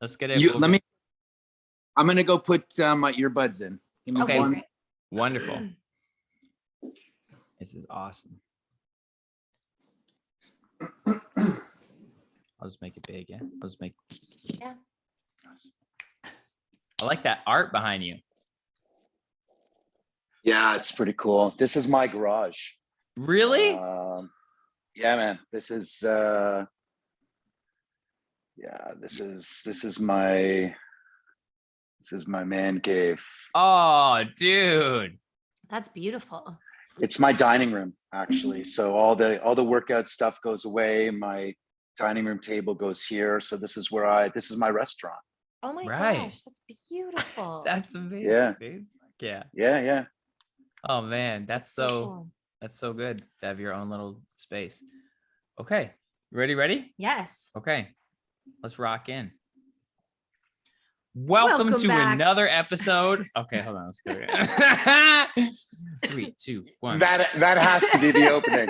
Let's get it. I'm gonna go put my earbuds in. Okay. Wonderful. This is awesome. I'll just make it big. Yeah. Yeah. I like that art behind you. Yeah, it's pretty cool. This is my garage. Really? Yeah, man. This is my man cave. Oh, dude. That's beautiful. It's my dining room, actually. So all the workout stuff goes away. My dining room table goes here. So this is my restaurant. Oh my Right. gosh, that's beautiful. That's amazing, Yeah. dude. Yeah. Yeah. Oh man, that's cool. so good to have your own little space. Okay. Ready? Yes. Okay. Let's rock in. Welcome to back. another episode. Okay, hold on. Let's go again. 3, 2, 1. That has to be the opening.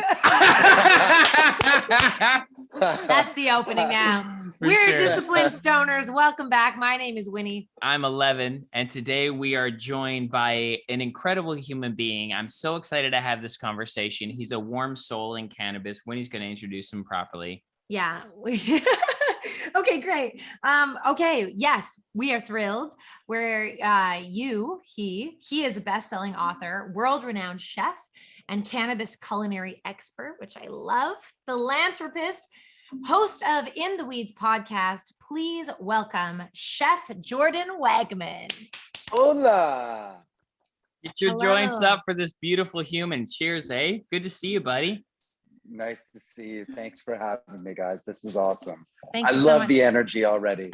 That's the opening now. We're Disciplined Stoners. Welcome back. My name is Winnie. I'm Ellevan, and today we are joined by an incredible human being. I'm so excited to have this conversation. He's a warm soul in cannabis. Winnie's going to introduce him properly. Yeah. Okay, great. Okay. Yes, we are thrilled. He is a best-selling author, world-renowned chef, and cannabis culinary expert, which I love, philanthropist, host of In the Weeds podcast. Please welcome Chef Jordan Wagman. Hola. Get your joints up for this beautiful human. Cheers, eh? Good to see you, buddy. Nice to see you. Thanks for having me, guys. This is awesome. Thank you I so love much. the energy already.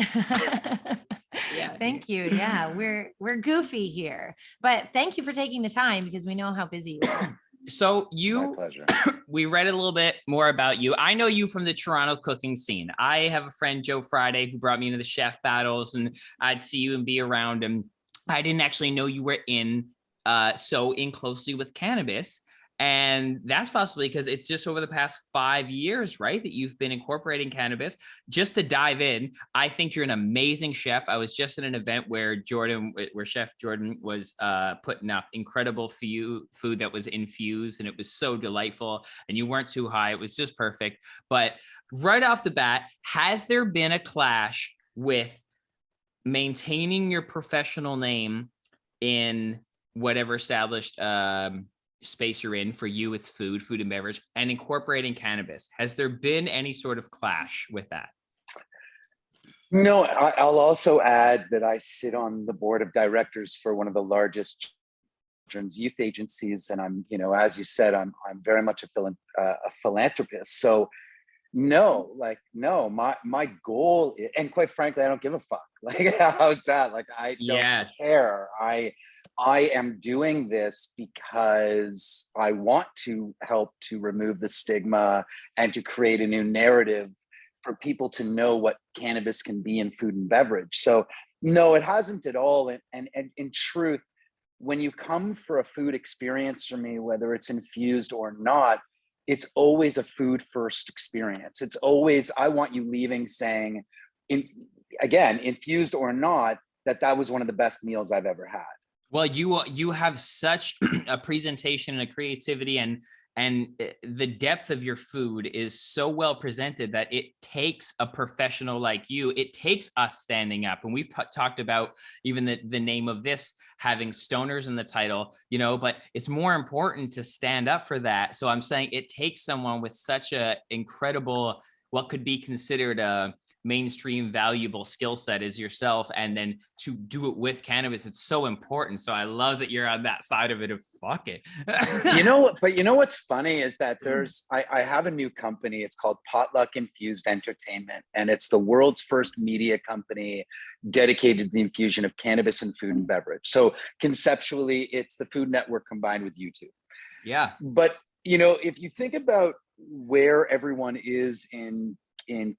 Yeah. Thank you. Yeah, we're goofy here, but thank you for taking the time because we know how busy you are. So My pleasure. we read a little bit more about you. I know you from the Toronto cooking scene. I have a friend, Joe Friday, who brought me into the chef battles, and I'd see you and be around him. I didn't actually know you were in closely with cannabis. And that's possibly because it's just over the past 5 years, right, that you've been incorporating cannabis. Just to dive in, I think you're an amazing chef. I was just at an event where Chef Jordan was putting up incredible food that was infused, and it was so delightful. And you weren't too high; it was just perfect. But right off the bat, has there been a clash with maintaining your professional name in whatever established space you're in? For you, it's food and beverage, and incorporating cannabis? Has there been any sort of clash with that? No, I'll also add that I sit on the board of directors for one of the largest children's youth agencies, and I'm, as you said, I'm very much a philanthropist. So no, my goal is, and quite frankly, I don't give a fuck. Like, how's that? Like, I don't care. I am doing this because I want to help to remove the stigma and to create a new narrative for people to know what cannabis can be in food and beverage. So no, it hasn't at all. And in truth, when you come for a food experience from me, whether it's infused or not, it's always a food first experience. It's always, I want you leaving saying, infused or not, that was one of the best meals I've ever had. Well, you have such a presentation and a creativity, and the depth of your food is so well presented that it takes a professional like you. It takes us standing up, and we've talked about even the name of this having stoners in the title, but it's more important to stand up for that. So I'm saying it takes someone with such a incredible, what could be considered a mainstream valuable skill set as yourself, and then to do it with cannabis, it's so important. So I love that you're on that side of it of fuck it. But what's funny is that I have a new company. It's called Potluck Infused Entertainment, and it's the world's first media company dedicated to the infusion of cannabis and food and beverage. So conceptually, it's the Food Network combined with YouTube. Yeah. But if you think about where everyone is in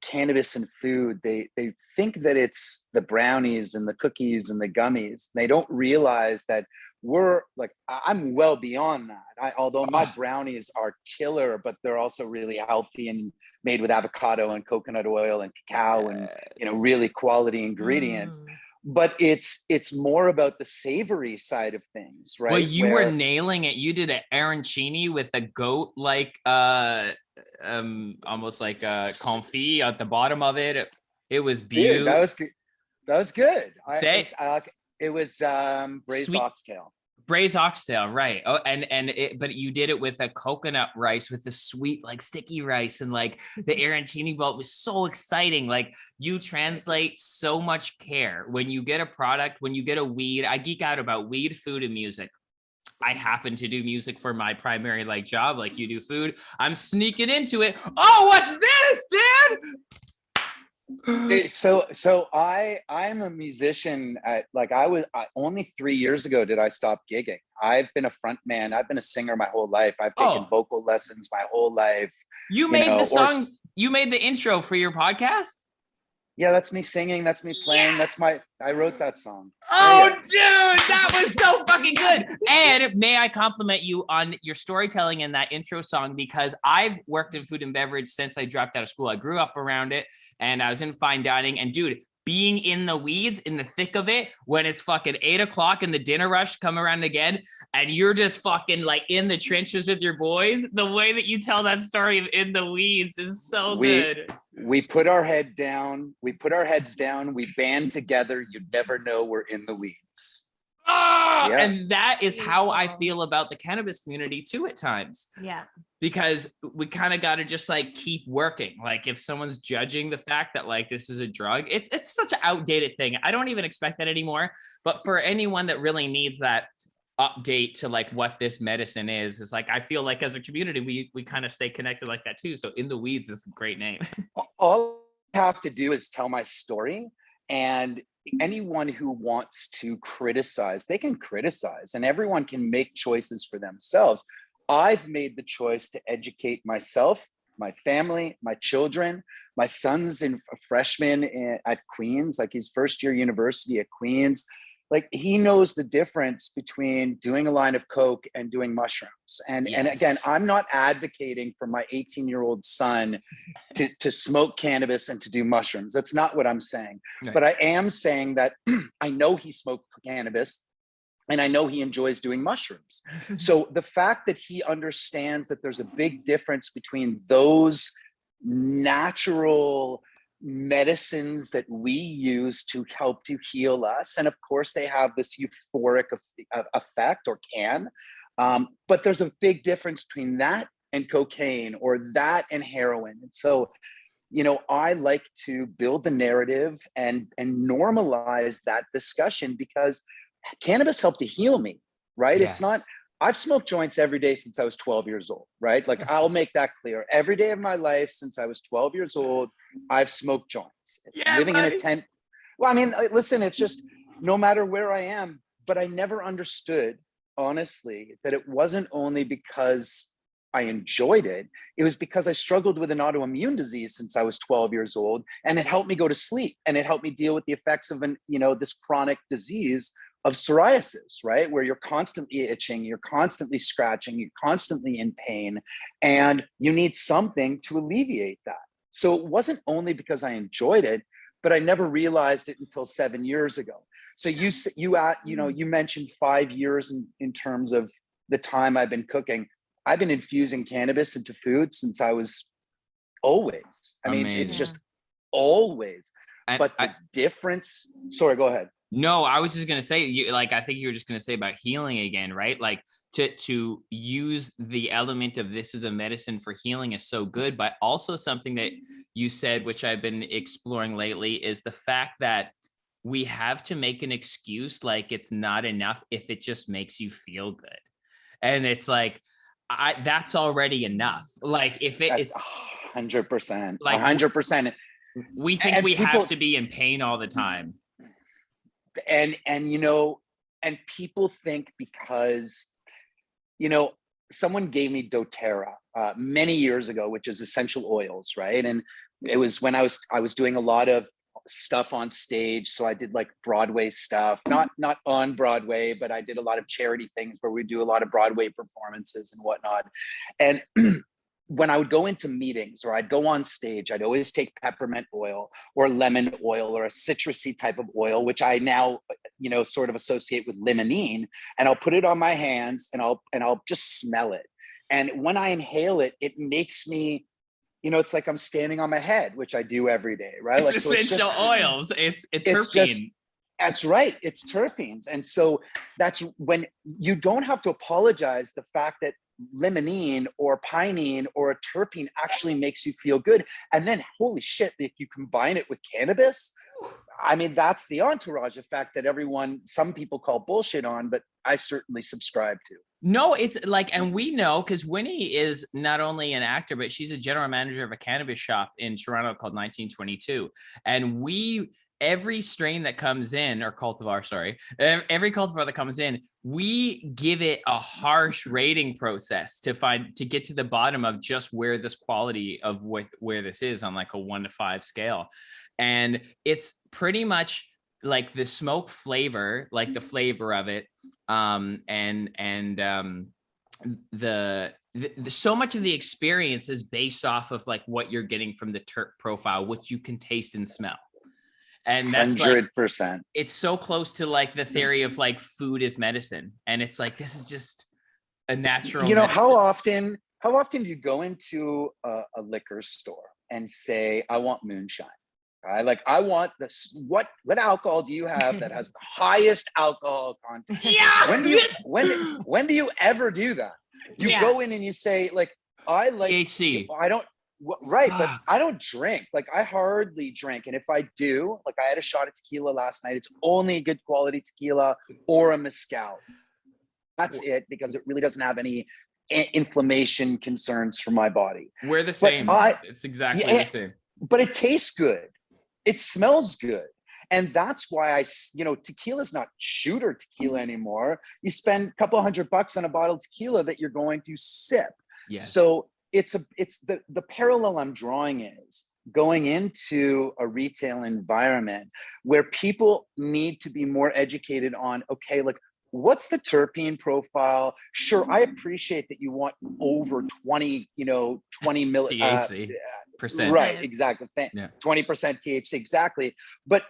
cannabis and food, they think that it's the brownies and the cookies and the gummies. They don't realize that I'm well beyond that. Although my brownies are killer, but they're also really healthy and made with avocado and coconut oil and cacao and, really quality ingredients. But it's more about the savory side of things, right? Well, you were nailing it. You did an arancini with a goat, like almost like a confit at the bottom of it. It was beautiful. Dude, that was good. It was braised oxtail. Braised oxtail, right? Oh, but you did it with a coconut rice with the sweet, like sticky rice, and like the arancini bowl was so exciting. Like you translate so much care when you get a product, when you get a weed. I geek out about weed, food, and music. I happen to do music for my primary job, like you do food. I'm sneaking into it. Oh, what's this, dude? So I'm a musician only 3 years ago did I stop gigging. I've been a front man. I've been a singer my whole life. I've taken vocal lessons my whole life. You made the song, you made the intro for your podcast? Yeah, that's me singing. That's me playing. Yeah. I wrote that song. Oh, dude, that was so fucking good. And may I compliment you on your storytelling in that intro song, because I've worked in food and beverage since I dropped out of school. I grew up around it and I was in fine dining. And dude, being in the weeds, in the thick of it, when it's fucking 8 o'clock and the dinner rush come around again, and you're just fucking like in the trenches with your boys, the way that you tell that story of in the weeds is so good. We put our heads down, we band together. You never know we're in the weeds. And that is how I feel about the cannabis community too at times. Yeah. Because we kind of got to just keep working. Like if someone's judging the fact that this is a drug, it's such an outdated thing. I don't even expect that anymore. But for anyone that really needs that update to what this medicine is I feel like as a community, we kind of stay connected like that too. So In the Weeds is a great name. All I have to do is tell my story, and anyone who wants to criticize, they can criticize, and everyone can make choices for themselves. I've made the choice to educate myself, my family, my children. My son's a freshman at Queens, he's first year university at Queens. He knows the difference between doing a line of coke and doing mushrooms. And again, I'm not advocating for my 18-year-old son to smoke cannabis and to do mushrooms. That's not what I'm saying. Right. But I am saying that I know he smoked cannabis and I know he enjoys doing mushrooms. So the fact that he understands that there's a big difference between those natural medicines that we use to help to heal us, and of course they have this euphoric effect, or can, but there's a big difference between that and cocaine, or that and heroin. And so I like to build the narrative and normalize that discussion, because cannabis helped to heal me, right? Yes. It's not, I've smoked joints every day since I was 12 years old, right? I'll make that clear. Every day of my life since I was 12 years old, I've smoked joints. Living in a tent. Well, I mean, listen, it's just no matter where I am, but I never understood, honestly, that it wasn't only because I enjoyed it. It was because I struggled with an autoimmune disease since I was 12 years old, and it helped me go to sleep, and it helped me deal with the effects of this chronic disease of psoriasis, right? Where you're constantly itching, you're constantly scratching, you're constantly in pain, and you need something to alleviate that. So it wasn't only because I enjoyed it, but I never realized it until 7 years ago. So you mentioned 5 years in terms of the time I've been cooking. I've been infusing cannabis into food since I was always. I mean, it's just always. But the difference, sorry, go ahead. No, I was just going to say, I think you were just going to say about healing again, right? To use the element of this as a medicine for healing is so good, but also something that you said, which I've been exploring lately, is the fact that we have to make an excuse it's not enough if it just makes you feel good. And it's that's already enough. It's 100%, 100%. We think we have to be in pain all the time. And people think because, someone gave me doTERRA many years ago, which is essential oils, right? And it was when I was doing a lot of stuff on stage. So I did like Broadway stuff, not on Broadway, but I did a lot of charity things where we do a lot of Broadway performances and whatnot. And when I would go into meetings or I'd go on stage, I'd always take peppermint oil or lemon oil or a citrusy type of oil, which I now, sort of associate with limonene, and I'll put it on my hands and I'll just smell it. And when I inhale it, it makes me, it's like I'm standing on my head, which I do every day, right? It's essential oils. It's terpene. That's right. It's terpenes. And so that's when you don't have to apologize the fact that limonene or pinene or a terpene actually makes you feel good. And then holy shit, if you combine it with cannabis, I mean, that's the entourage effect that some people call bullshit on, but I certainly subscribe to. No, it's like, and we know because Winnie is not only an actor, but she's a general manager of a cannabis shop in Toronto called 1922. And every strain that comes in, or cultivar, sorry, every cultivar that comes in, we give it a harsh rating process to get to the bottom of just where this quality of where this is on like a 1 to 5 scale. And it's pretty much like the smoke flavor, like the flavor of it. So much of the experience is based off of like what you're getting from the terp profile, which you can taste and smell. And that's 100%. Like, it's so close to like the theory of like food is medicine. And it's like, this is just a natural. Medicine. How often do you go into a liquor store and say, I want moonshine? Right? Like, I want this. What alcohol do you have that has the highest alcohol content? Yeah. When do you ever do that? You go in and you say, like, I like THC. I don't. Right, but I don't drink. Like, I hardly drink, and if I do, like, I had a shot of tequila last night. It's only a good quality tequila or a mezcal. That's it, because it really doesn't have any inflammation concerns for my body. We're the same. It's exactly the same. But it tastes good. It smells good. And that's why tequila's not shooter tequila anymore. You spend a couple $100 on a bottle of tequila that you're going to sip. Yes. So it's the parallel I'm drawing is going into a retail environment where people need to be more educated on, okay, like, what's the terpene profile? Sure, I appreciate that you want over 20 THC. Percent. Right, exactly. 20% THC, exactly. But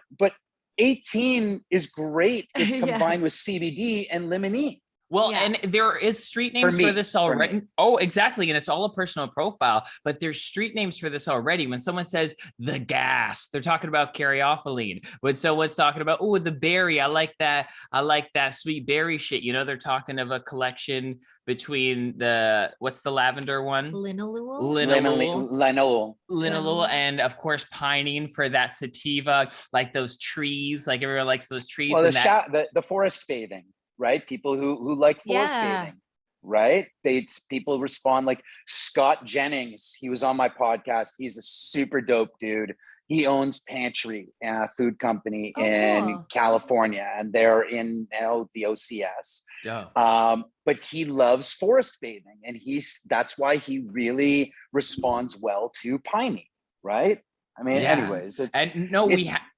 18 is great if combined with CBD and limonene. Well, and there is street names for this already. Oh, exactly. And it's all a personal profile, but there's street names for this already. When someone says the gas, they're talking about caryophyllene. When someone's talking about, oh, the berry, I like that sweet berry shit. They're talking of a collection between what's the lavender one? Linalool. And of course, pinene for that sativa, like those trees, like everyone likes those trees. Well, the forest bathing. Right? People who like forest bathing, right? People respond like Scott Jennings. He was on my podcast. He's a super dope dude. He owns Pantry, food company in California, and they're in now the OCS. But he loves forest bathing, and that's why he really responds well to pinene, right? I mean, anyways,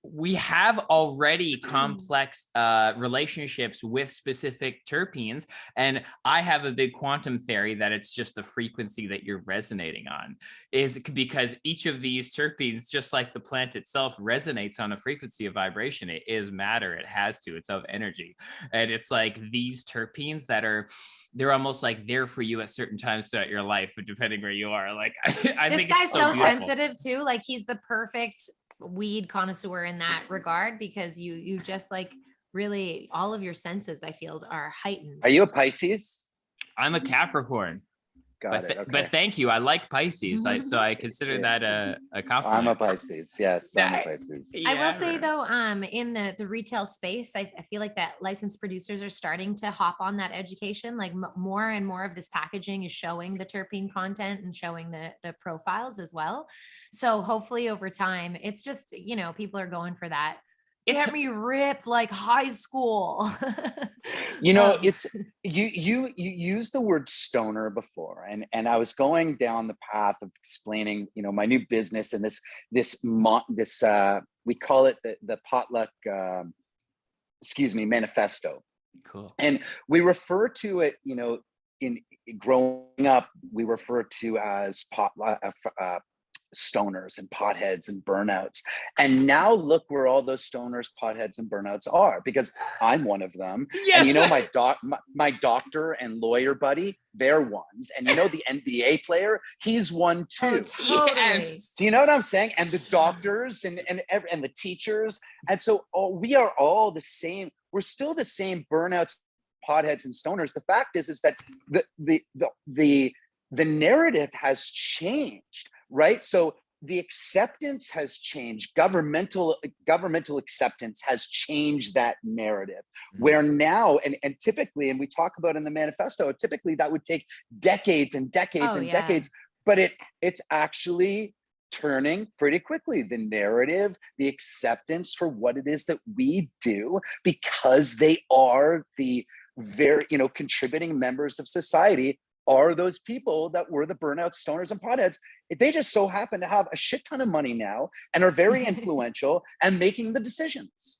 we have already complex relationships with specific terpenes, and I have a big quantum theory that it's just the frequency that you're resonating on, is because each of these terpenes, just like the plant itself, resonates on a frequency of vibration. It is matter. It has to. It's of energy, and it's like these terpenes they're almost like there for you at certain times throughout your life, depending where you are. Like I this think guy's so sensitive too. Like, he's the perfect weed connoisseur in that regard, because you just like really all of your senses, I feel, are heightened. Are you a Pisces? I'm a Capricorn. But thank you. I like Pisces, so I consider that a compliment. I'm a Pisces. Yes, I'm a Pisces. I will say though, in the retail space, I feel like that licensed producers are starting to hop on that education. Like more and more of this packaging is showing the terpene content and showing the profiles as well. So hopefully over time, it's just, people are going for that. Get me ripped like high school. It's you used the word stoner before, and I was going down the path of explaining, my new business and this we call it the potluck, manifesto. Cool. And we refer to it, in growing up, we refer to as stoners and potheads and burnouts. And now look where all those stoners, potheads, and burnouts are, because I'm one of them. Yes. And my doctor and lawyer buddy, they're ones. And the NBA player, he's one too. Oh, totally. Yes. Do you know what I'm saying? And the doctors and the teachers. And so we are all the same. We're still the same burnouts, potheads, and stoners. The fact is that the narrative has changed, right? So the acceptance has changed. Governmental acceptance has changed that narrative. Mm-hmm. Where now, and typically, and we talk about in the manifesto, typically that would take decades and decades decades, but it's actually turning pretty quickly. The narrative, the acceptance for what it is that we do, because they are the very, contributing members of society, are those people that were the burnouts, stoners, and potheads. They just so happen to have a shit ton of money now and are very influential and making the decisions.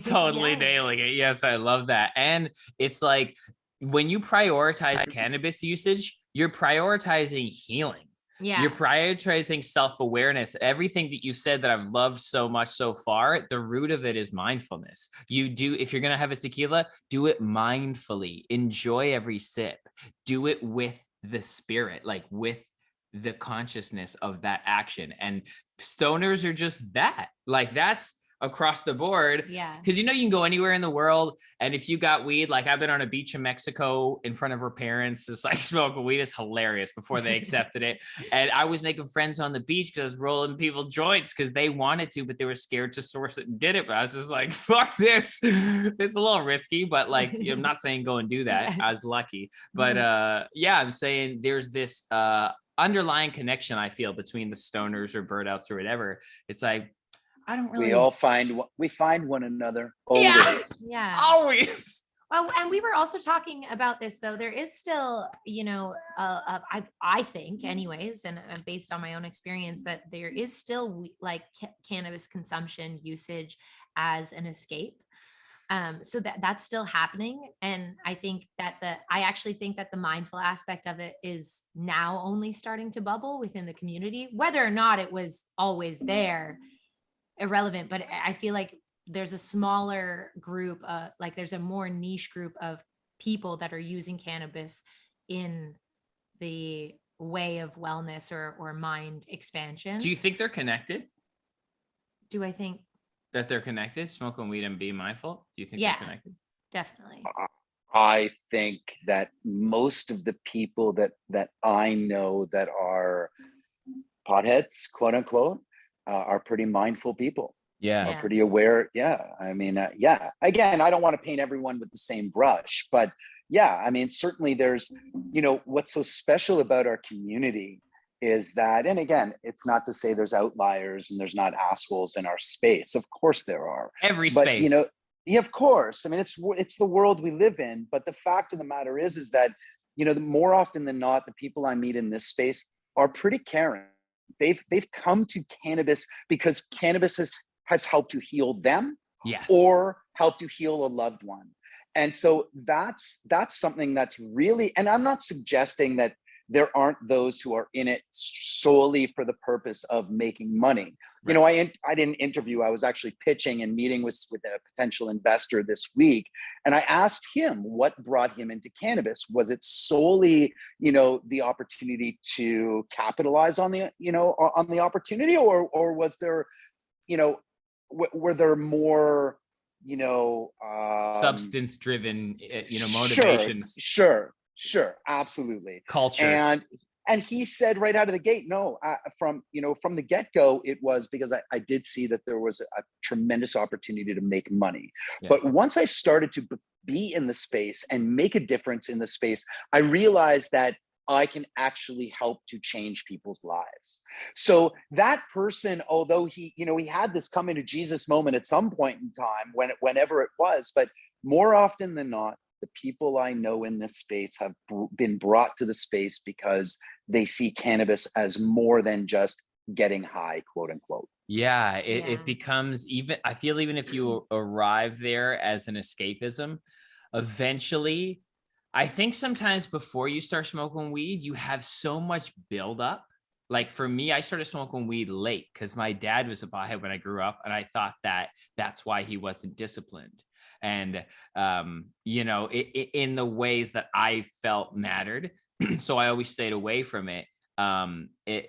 Totally nailing it. Yes, I love that. And it's like, when you prioritize cannabis usage, you're prioritizing healing. Yeah. You're prioritizing self-awareness. Everything that you said that I've loved so much so far, the root of it is mindfulness. If you're going to have a tequila, do it mindfully. Enjoy every sip. Do it with the spirit, like with the consciousness of that action. And stoners are just that. Like, that's across the board. Yeah. Because you can go anywhere in the world, and if you got weed, like I've been on a beach in Mexico in front of her parents, just like smoking weed. Is hilarious before they accepted it. And I was making friends on the beach because I was rolling people joints because they wanted to, but they were scared to source it and did it. But I was just like, fuck this. It's a little risky, but like, I'm not saying go and do that. I was lucky. But I'm saying there's this underlying connection I feel between the stoners or birdouts or whatever. It's like, I don't really. We find one another always. Yeah. Always. Well, and we were also talking about this, though. There is still, I think, anyways, and based on my own experience, that there is still like cannabis consumption usage as an escape. So that's still happening. And I think I actually think that the mindful aspect of it is now only starting to bubble within the community. Whether or not it was always there, irrelevant, but I feel like there's a smaller group, like there's a more niche group of people that are using cannabis in the way of wellness or mind expansion. Do you think they're connected? Do I think that they're connected? Smoking weed and being mindful? Do you think they're connected? Definitely. I think that most of the people that I know that are potheads, quote unquote, are pretty mindful people. Are pretty aware. Yeah. I mean, again, I don't want to paint everyone with the same brush, but I mean, certainly there's, what's so special about our community is that, and again, it's not to say there's outliers and there's not assholes in our space. Of course there are. Space. Of course. I mean, it's the world we live in, but the fact of the matter is that, the more often than not, the people I meet in this space are pretty caring. They've come to cannabis because cannabis has helped to heal them, or helped to heal a loved one. And so that's something that's really, and I'm not suggesting that there aren't those who are in it solely for the purpose of making money. Right. I did an interview. I was actually pitching and meeting with a potential investor this week. And I asked him what brought him into cannabis. Was it solely, the opportunity to capitalize on the, on the opportunity, or was there, were there more, substance driven, motivations? Sure. Absolutely. Culture. And he said right out of the gate, no, from the get-go, it was because I did see that there was a tremendous opportunity to make money. Yeah. But once I started to be in the space and make a difference in the space, I realized that I can actually help to change people's lives. So that person, although he had this coming to Jesus moment at some point in time, whenever it was, but more often than not, the people I know in this space have been brought to the space because they see cannabis as more than just getting high, quote unquote. Yeah, Yeah. it becomes, even, I feel, even if you arrive there as an escapism, eventually, I think sometimes before you start smoking weed, you have so much buildup. Like for me, I started smoking weed late because my dad was a pothead when I grew up, and I thought that that's why he wasn't disciplined. And in the ways that I felt mattered, so I always stayed away from it,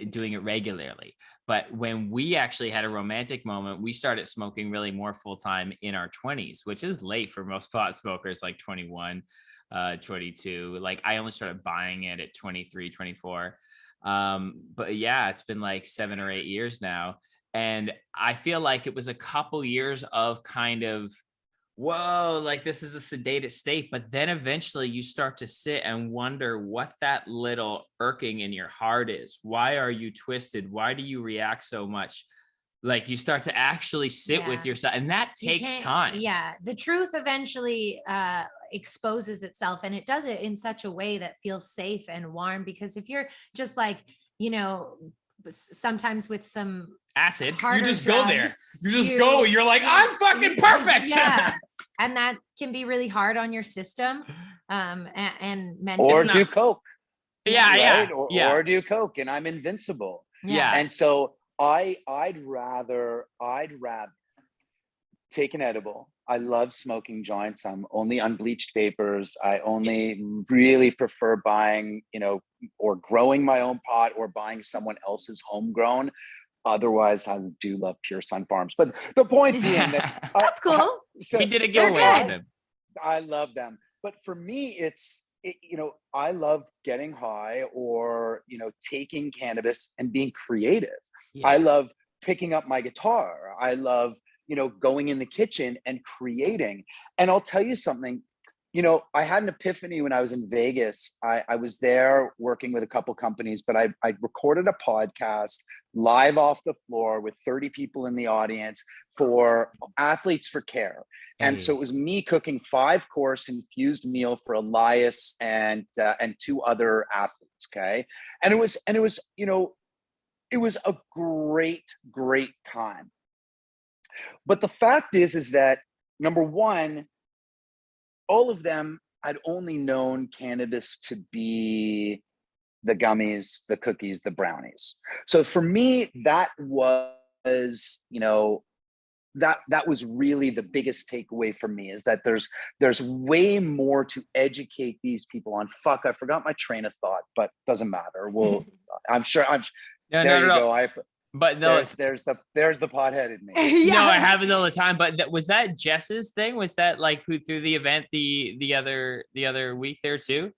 doing it regularly. But when we actually had a romantic moment, we started smoking really more full time in our 20s, which is late for most pot smokers, like 21, 22. Like I only started buying it at 23, 24. But yeah, it's been like 7 or 8 years now. And I feel like it was a couple years of kind of, whoa, like this is a sedated state. But then eventually you start to sit and wonder what that little irking in your heart is. Why are you twisted? Why do you react so much? Like you start to actually sit with yourself, and that takes time. Yeah. The truth eventually exposes itself, and it does it in such a way that feels safe and warm. Because if you're just like, sometimes with some acid, you harder just drugs, go there. You just go. You're like, I'm fucking perfect. Yeah. And that can be really hard on your system. And mentally. Or do coke. Yeah, right? Or do coke, and I'm invincible. Yeah. And so I'd rather take an edible. I love smoking joints. I'm only unbleached vapors. I only really prefer buying, or growing my own pot or buying someone else's homegrown. Otherwise, I do love Pure Sun Farms. But the point being that that's cool. We did a giveaway with them. I love them. But for me, I love getting high or, taking cannabis and being creative. Yeah. I love picking up my guitar. I love, going in the kitchen and creating. And I'll tell you something, I had an epiphany when I was in Vegas. I was there working with a couple companies, but I recorded a podcast live off the floor with 30 people in the audience for Athletes for Care. And so it was me cooking 5-course infused meal for Elias and 2 other athletes. Okay. And it was a great time. But the fact is that, number one, all of them had only known cannabis to be the gummies, the cookies, the brownies. So for me, that was, that was really the biggest takeaway for me, is that there's way more to educate these people on. Fuck, I forgot my train of thought, but doesn't matter. Well, I'm sure. There you go. But no, there's the pothead in me. No, I have it all the time. But was that Jess's thing? Was that like who threw the event the other week there too?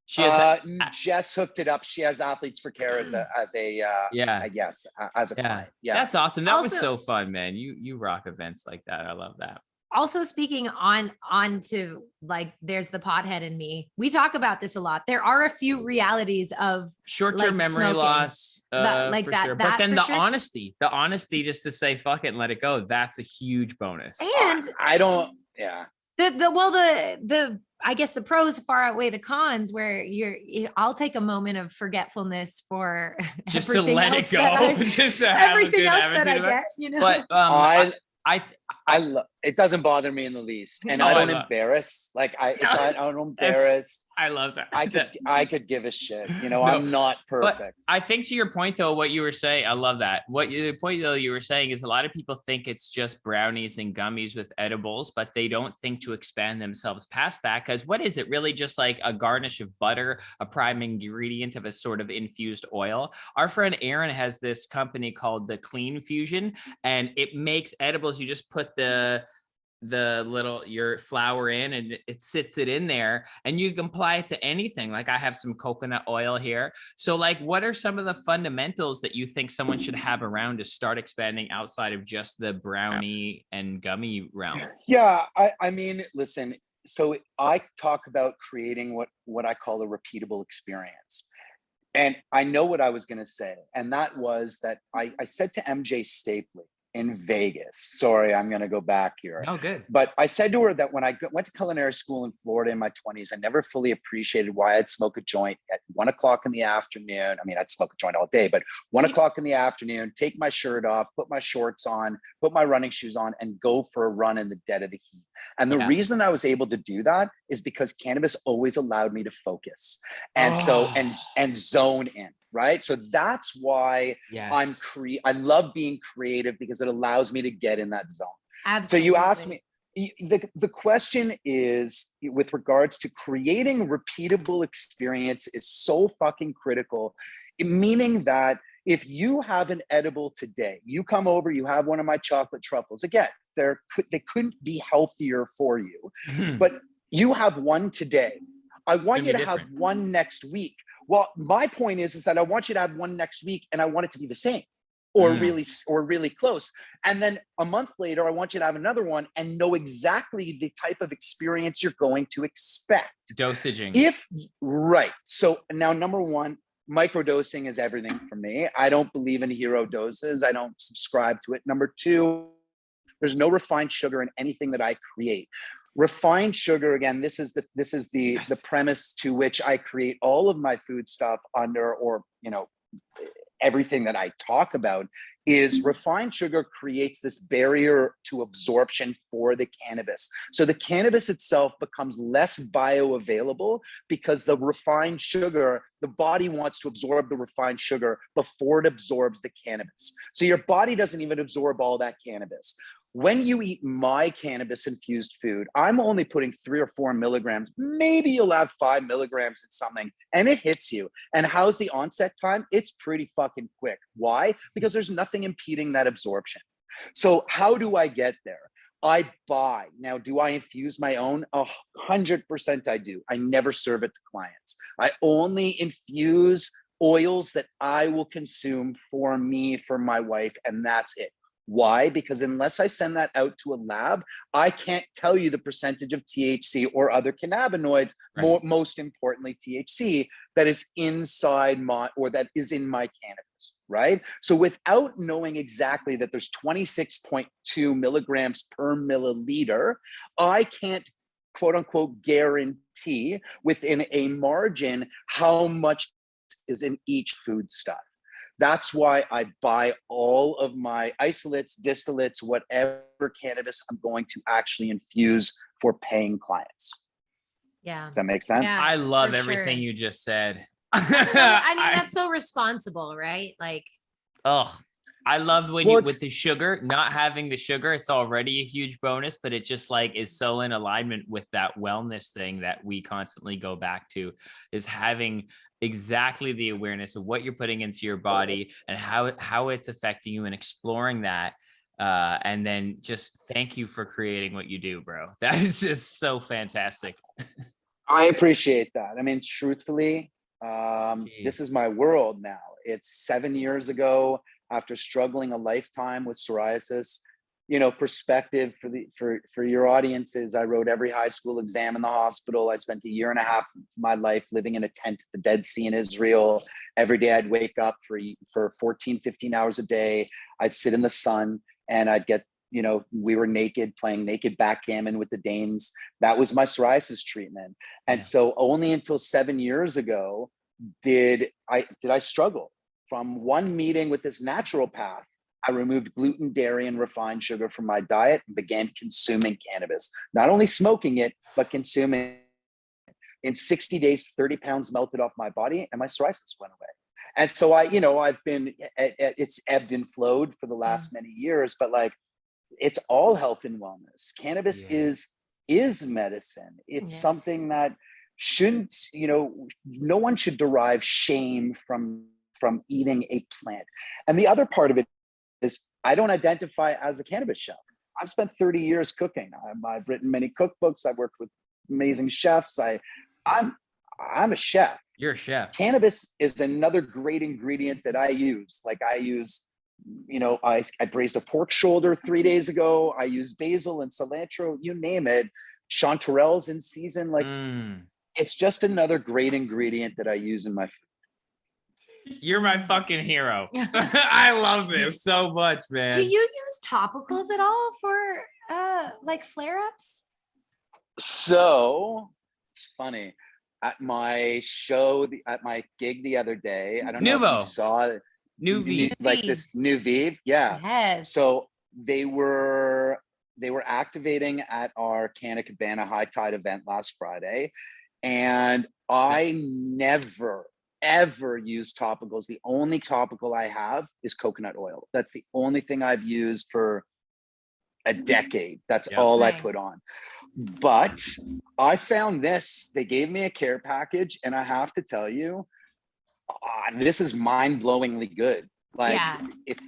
She has Jess hooked it up. She has Athletes for Care as a I guess as a client. Yeah, that's awesome. That was so fun, man. You rock events like that. I love that. Also, speaking on to like, there's the pothead in me. We talk about this a lot. There are a few realities of short-term memory smoking. Loss, like for that. Sure. But then the honesty, just to say fuck it and let it go. That's a huge bonus. And I don't. Yeah. The I guess the pros far outweigh the cons, where I'll take a moment of forgetfulness for just to let it go. Just to have everything else that I get. But I love it. Doesn't bother me in the least, and I don't embarrass. Like I don't embarrass. I love that. I could give a shit. I'm not perfect. But I think to your point though, what you were saying, I love that. The point though you were saying is a lot of people think it's just brownies and gummies with edibles, but they don't think to expand themselves past that. Because what is it really? Just like a garnish of butter, a prime ingredient of a sort of infused oil. Our friend Aaron has this company called the Clean Fusion, and it makes edibles. You just put your flour in, and it sits it in there, and you can apply it to anything. Like I have some coconut oil here. So like, what are some of the fundamentals that you think someone should have around to start expanding outside of just the brownie and gummy realm? Yeah, I mean, listen, so I talk about creating what I call a repeatable experience. And I know what I was going to say. And that was that I said to MJ Stapley in Vegas. Sorry, I'm going to go back here. Oh, good. But I said to her that when I went to culinary school in Florida in my 20s, I never fully appreciated why I'd smoke a joint at 1 o'clock in the afternoon. I mean, I'd smoke a joint all day, but 1 o'clock in the afternoon, take my shirt off, put my shorts on, put my running shoes on, and go for a run in the dead of the heat. And the reason I was able to do that is because cannabis always allowed me to focus and and zone in. Right. So that's why I love being creative, because it allows me to get in that zone. Absolutely. So you asked me, the question is, with regards to creating repeatable experience is so fucking critical, meaning that if you have an edible today, you come over, you have one of my chocolate truffles, again, they couldn't be healthier for you, but you have one today. I want you to have one next week. Well, my point is that I want you to have one next week, and I want it to be the same or really close. And then a month later, I want you to have another one and know exactly the type of experience you're going to expect. Dosaging. Right. So now, number one, microdosing is everything for me. I don't believe in hero doses. I don't subscribe to it. Number two, there's no refined sugar in anything that I create. Refined sugar, again, this is the premise to which I create all of my food stuff under, or everything that I talk about, is refined sugar creates this barrier to absorption for the cannabis. So the cannabis itself becomes less bioavailable because the refined sugar, the body wants to absorb the refined sugar before it absorbs the cannabis. So your body doesn't even absorb all that cannabis. When you eat my cannabis infused food, I'm only putting 3 or 4 milligrams. Maybe you'll have 5 milligrams in something, and it hits you. And how's the onset time? It's pretty fucking quick. Why? Because there's nothing impeding that absorption. So how do I get there? I buy. Now, do I infuse my own? 100% I do. I never serve it to clients. I only infuse oils that I will consume for me, for my wife, and that's it. Why? Because unless I send that out to a lab, I can't tell you the percentage of THC or other cannabinoids, most importantly THC, that is inside that is in my cannabis, right? So without knowing exactly that there's 26.2 milligrams per milliliter, I can't, quote unquote, guarantee within a margin how much is in each food stuff. That's why I buy all of my isolates, distillates, whatever cannabis I'm going to actually infuse for paying clients. Yeah. Does that make sense? I love everything you just said. That's so responsible, right? Like, I love when with the sugar, not having the sugar, it's already a huge bonus, but it just is so in alignment with that wellness thing that we constantly go back to, is having exactly the awareness of what you're putting into your body and how it's affecting you, and exploring that. And then just thank you for creating what you do, bro. That is just so fantastic. I appreciate that. I mean, truthfully, this is my world now. It's 7 years ago, after struggling a lifetime with psoriasis. Perspective for your audiences, I wrote every high school exam in the hospital. I spent 1.5 years of my life living in a tent at the Dead Sea in Israel. Every day I'd wake up for 14, 15 hours a day. I'd sit in the sun, and I'd get, we were naked, playing naked backgammon with the Danes. That was my psoriasis treatment. And so only until 7 years ago did I struggle. From one meeting with this naturopath, I removed gluten, dairy, and refined sugar from my diet and began consuming cannabis. Not only smoking it, but consuming it. In 60 days, 30 pounds melted off my body, and my psoriasis went away. And so I've been, it's ebbed and flowed for the last many years, but it's all health and wellness. Cannabis is medicine. It's something that shouldn't, no one should derive shame from eating a plant. And the other part of it is, I don't identify as a cannabis chef. I've spent 30 years cooking. I've written many cookbooks. I've worked with amazing chefs. I'm a chef. You're a chef. Cannabis is another great ingredient that I use. I braised a pork shoulder 3 days ago. I use basil and cilantro, you name it. Chanterelles in season. It's just another great ingredient that I use in my food. You're my fucking hero. I love this so much, man. Do you use topicals at all for like flare-ups? So it's funny. At my show, at my gig the other day, I don't know if Nuvo. you saw it. New V. Like this new Vive. Yeah. Yes. So they were activating at our Canna Cabana High Tide event last Friday. And I never, ever use topicals. The only topical I have is coconut oil. That's the only thing I've used for a decade. That's all I put on. But I found this. They gave me a care package, and I have to tell you, this is mind-blowingly good. Like if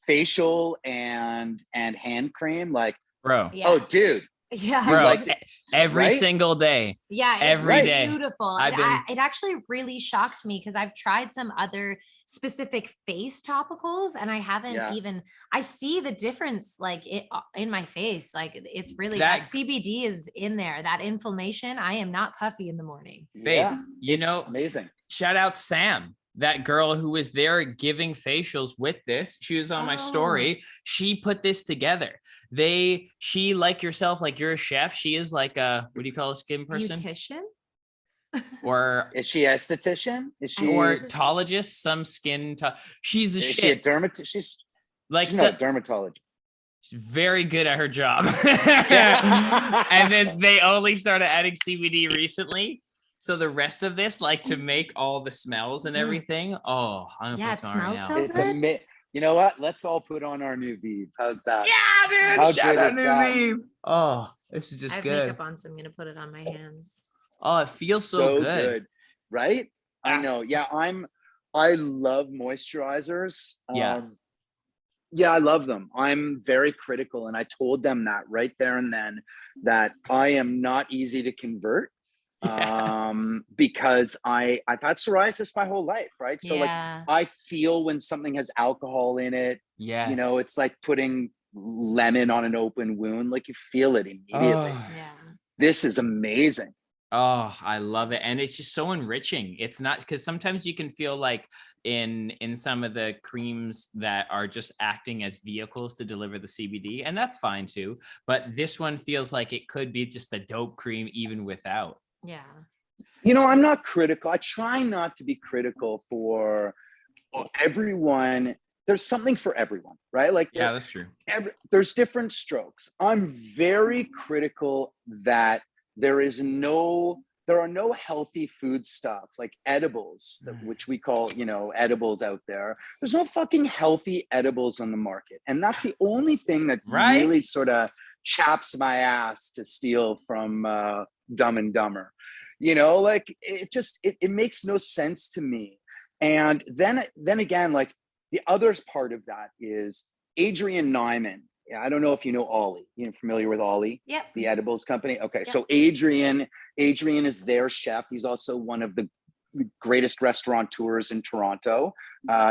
facial and hand cream, like, bro. Oh, dude. Yeah, bro, like every single day. Yeah, it's every day. Beautiful. It actually really shocked me because I've tried some other specific face topicals and I haven't even. I see the difference like in my face. Like it's really that CBD is in there. That inflammation. I am not puffy in the morning. Babe, you know, amazing. Shout out Sam. That girl who was there giving facials with this, she was on my story. She put this together. She like yourself, like you're a chef. She is like a, what do you call a skin person? Beautician? Or is she esthetician? Is she ortologist? Some skin. She's a She a dermatologist? She's not a dermatologist. She's very good at her job. And then they only started adding CBD recently. So the rest of this, like to make all the smells and everything. Oh, it smells so it's good. You know what? Let's all put on our new Vive. How's that? Yeah, dude. How shout good out is new that? Vive. Oh, this is just I have good. makeup on, so I'm gonna put it on my hands. Oh, it feels so good. Right? I know. Yeah, I love moisturizers. Yeah, I love them. I'm very critical, and I told them that right there and then that I am not easy to convert. Because I've had psoriasis my whole life, right? So like I feel when something has alcohol in it, you know, it's like putting lemon on an open wound, like you feel it immediately. This is amazing. Oh, I love it. And it's just so enriching. It's not because sometimes you can feel like in some of the creams that are just acting as vehicles to deliver the CBD, and that's fine too. But this one feels like it could be just a dope cream even without. Yeah. You know, I'm not critical. I try not to be critical for everyone. There's something for everyone, right? Like, that's true. There's different strokes. I'm very critical that there are no healthy food stuff like edibles, which we call, you know, edibles out there. There's no fucking healthy edibles on the market. And that's the only thing that really sort of chaps my ass to steal from Dumb and Dumber. You know, like it makes no sense to me. And then again, like the other part of that is Adrian Nyman. Yeah, I don't know if you know Ollie. You're familiar with Ollie? Yep. The edibles company. Okay, so Adrian is their chef. He's also one of the greatest restaurateurs in Toronto.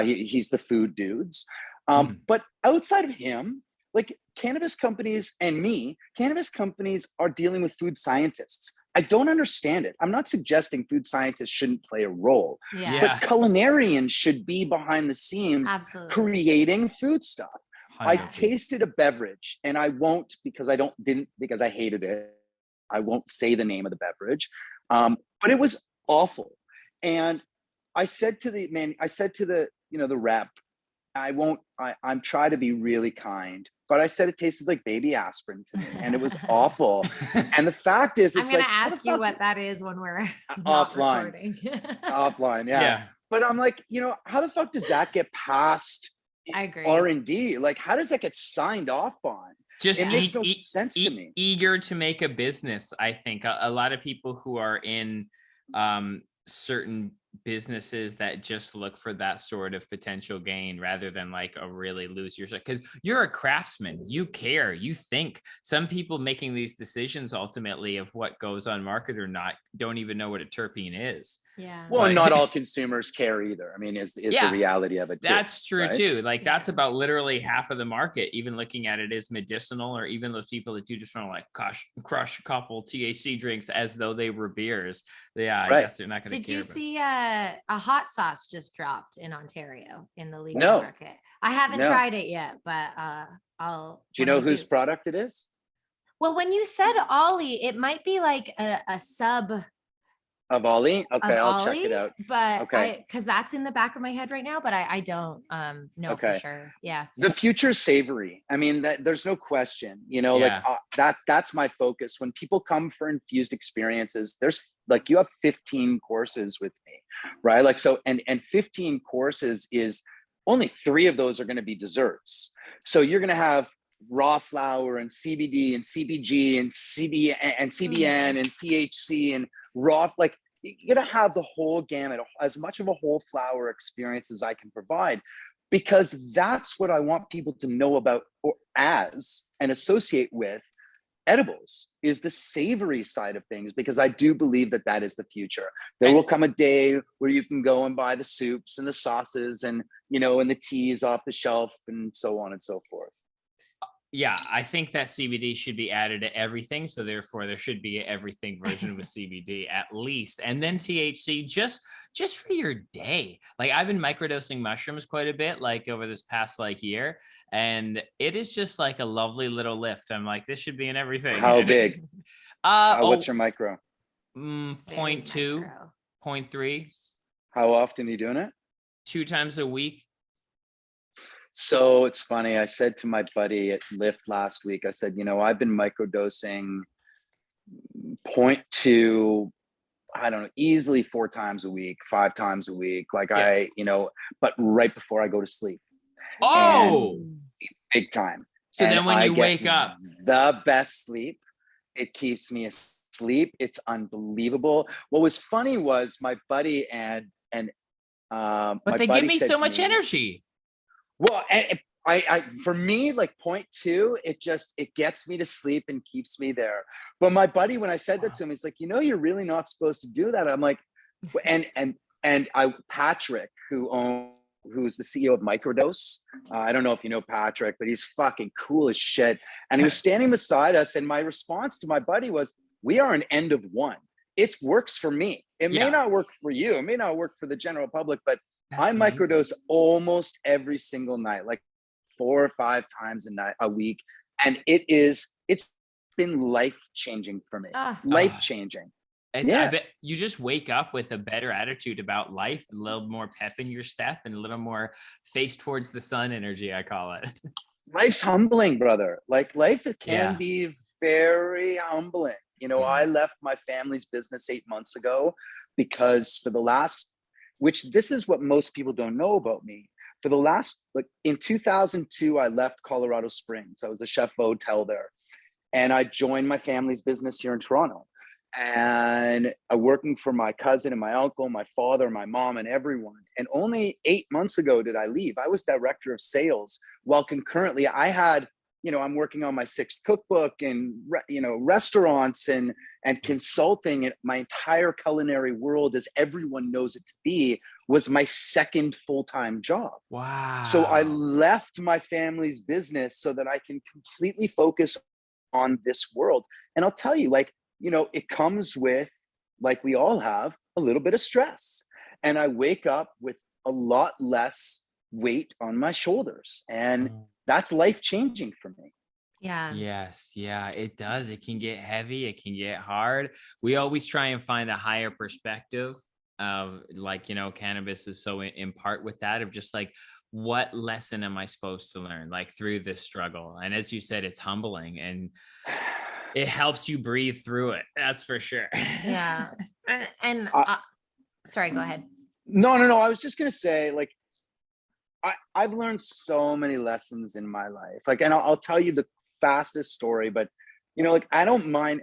He's the food dudes. But outside of him, like cannabis companies are dealing with food scientists. I don't understand it. I'm not suggesting food scientists shouldn't play a role, but culinarians should be behind the scenes creating food stuff. 100%. I tasted a beverage, and I won't because I hated it. I won't say the name of the beverage, but it was awful. And I said to the rep, I'm trying to be really kind, but I said it tasted like baby aspirin to me, and it was awful. And the fact is, I'm going to ask you what that is when we're offline. Offline, yeah. Yeah. But I'm like, you know, how the fuck does that get past I agree. R&D? Like, how does that get signed off on? Just it makes no sense to me. Eager to make a business, I think. A lot of people who are in certain businesses that just look for that sort of potential gain rather than like a really lose yourself, because you're a craftsman, you care, you think. Some people making these decisions ultimately of what goes on market or not don't even know what a terpene is. Yeah. Well, not all consumers care either. I mean, is the reality of it too. That's true too. Like that's about literally half of the market, even looking at it as medicinal, or even those people that do just want to like crush a couple THC drinks as though they were beers. Yeah, I guess they're not going to care. Did you see a hot sauce just dropped in Ontario in the legal No. market. I haven't No. tried it yet, but I'll. Do you when know I whose product it is? Well, when you said Ollie, it might be like a sub Of Ollie? of Okay, I'll Ollie, check it out. but Okay. because that's in the back of my head right now, but I don't know for Okay. sure. Yeah. The future's savory. I mean, there's no question, you know, Yeah. like that's my focus. When people come for infused experiences, there's like, you have 15 courses with me, right? Like, so, and 15 courses is only 3 of those are going to be desserts. So you're going to have raw flour and CBD and CBG and CBN and THC and raw, like you're going to have the whole gamut, as much of a whole flower experience as I can provide, because that's what I want people to know about and associate with edibles, is the savory side of things, because I do believe that that is the future. There will come a day where you can go and buy the soups and the sauces and, you know, and the teas off the shelf and so on and so forth. Yeah, I think that CBD should be added to everything. So therefore, there should be an everything version with CBD at least, and then THC just for your day. Like I've been microdosing mushrooms quite a bit, like over this past like year, and it is just like a lovely little lift. I'm like, this should be in everything. How big? What's your micro? It's very 0.2, micro. 0.3, How often are you doing it? 2 times a week. So it's funny. I said to my buddy at Lyft last week, I said, you know, I've been microdosing 0.2, I don't know, easily 4 times a week, 5 times a week. Like Yeah. but right before I go to sleep. Oh, And big time. so And then when I you get wake up, the best sleep. It keeps me asleep. It's unbelievable. What was funny was my buddy but my they give buddy me said so to much me, energy. well, and I for me, like 0.2, it gets me to sleep and keeps me there. But my buddy, when I said that to him, he's like, you know, you're really not supposed to do that. I'm like, Patrick, who's the CEO of Microdose. I don't know if you know Patrick, but he's fucking cool as shit. And he was standing beside us, and my response to my buddy was, we are an end of one. It works for me. It may not work for you. It may not work for the general public, but I microdose almost every single night, like 4 or 5 times a week. And it's been life-changing for me. Life-changing. I bet you just wake up with a better attitude about life, a little more pep in your step, and a little more face towards the sun energy, I call it. Life's humbling, brother. Like life can be very humbling. You know, I left my family's business 8 months ago because which this is what most people don't know about me. For the last, like in 2002, I left Colorado Springs. I was a chef hotel there. And I joined my family's business here in Toronto. And working for my cousin and my uncle, my father, my mom, and everyone. And only 8 months ago did I leave. I was director of sales, while concurrently I had, you know, I'm working on my 6th cookbook and, you know, restaurants and consulting. And my entire culinary world, as everyone knows it to be, was my 2nd full-time job. Wow. So I left my family's business so that I can completely focus on this world. And I'll tell you, like, you know, it comes with, like we all have, a little bit of stress. And I wake up with a lot less weight on my shoulders. And that's life-changing for me. Yeah. Yes. Yeah, it does. It can get heavy. It can get hard. We always try and find a higher perspective of, like, you know, cannabis is so in part with that, of just like, what lesson am I supposed to learn, like, through this struggle? And as you said, it's humbling and it helps you breathe through it. That's for sure. Yeah. And sorry, go ahead. No. I was just going to say, like, I've learned so many lessons in my life. Like, and I'll tell you the fastest story, but, you know, like, I don't mind.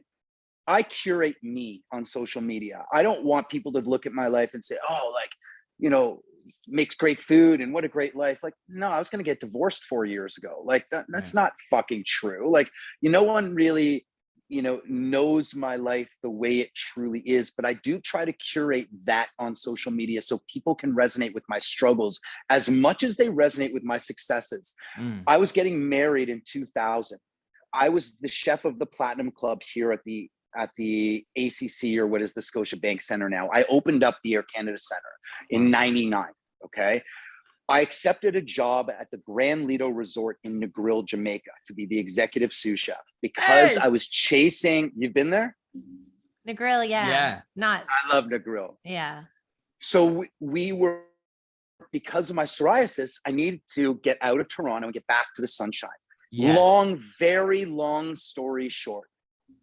I curate me on social media. I don't want people to look at my life and say, oh, like, you know, makes great food and what a great life. Like, no, I was going to get divorced 4 years ago. Like that's not fucking true. Like, no one really, you know, knows my life the way it truly is, but I do try to curate that on social media so people can resonate with my struggles as much as they resonate with my successes. I was getting married in 2000. I was the chef of the Platinum Club here at the at the ACC, or what is the Scotiabank Center now. I opened up the Air Canada Center in '99. Okay. I accepted a job at the Grand Lido Resort in Negril, Jamaica, to be the executive sous chef because I was chasing. You've been there? Negril, Yeah. Not. I love Negril. Yeah. So we were, because of my psoriasis, I needed to get out of Toronto and get back to the sunshine. Yes. Very long story short.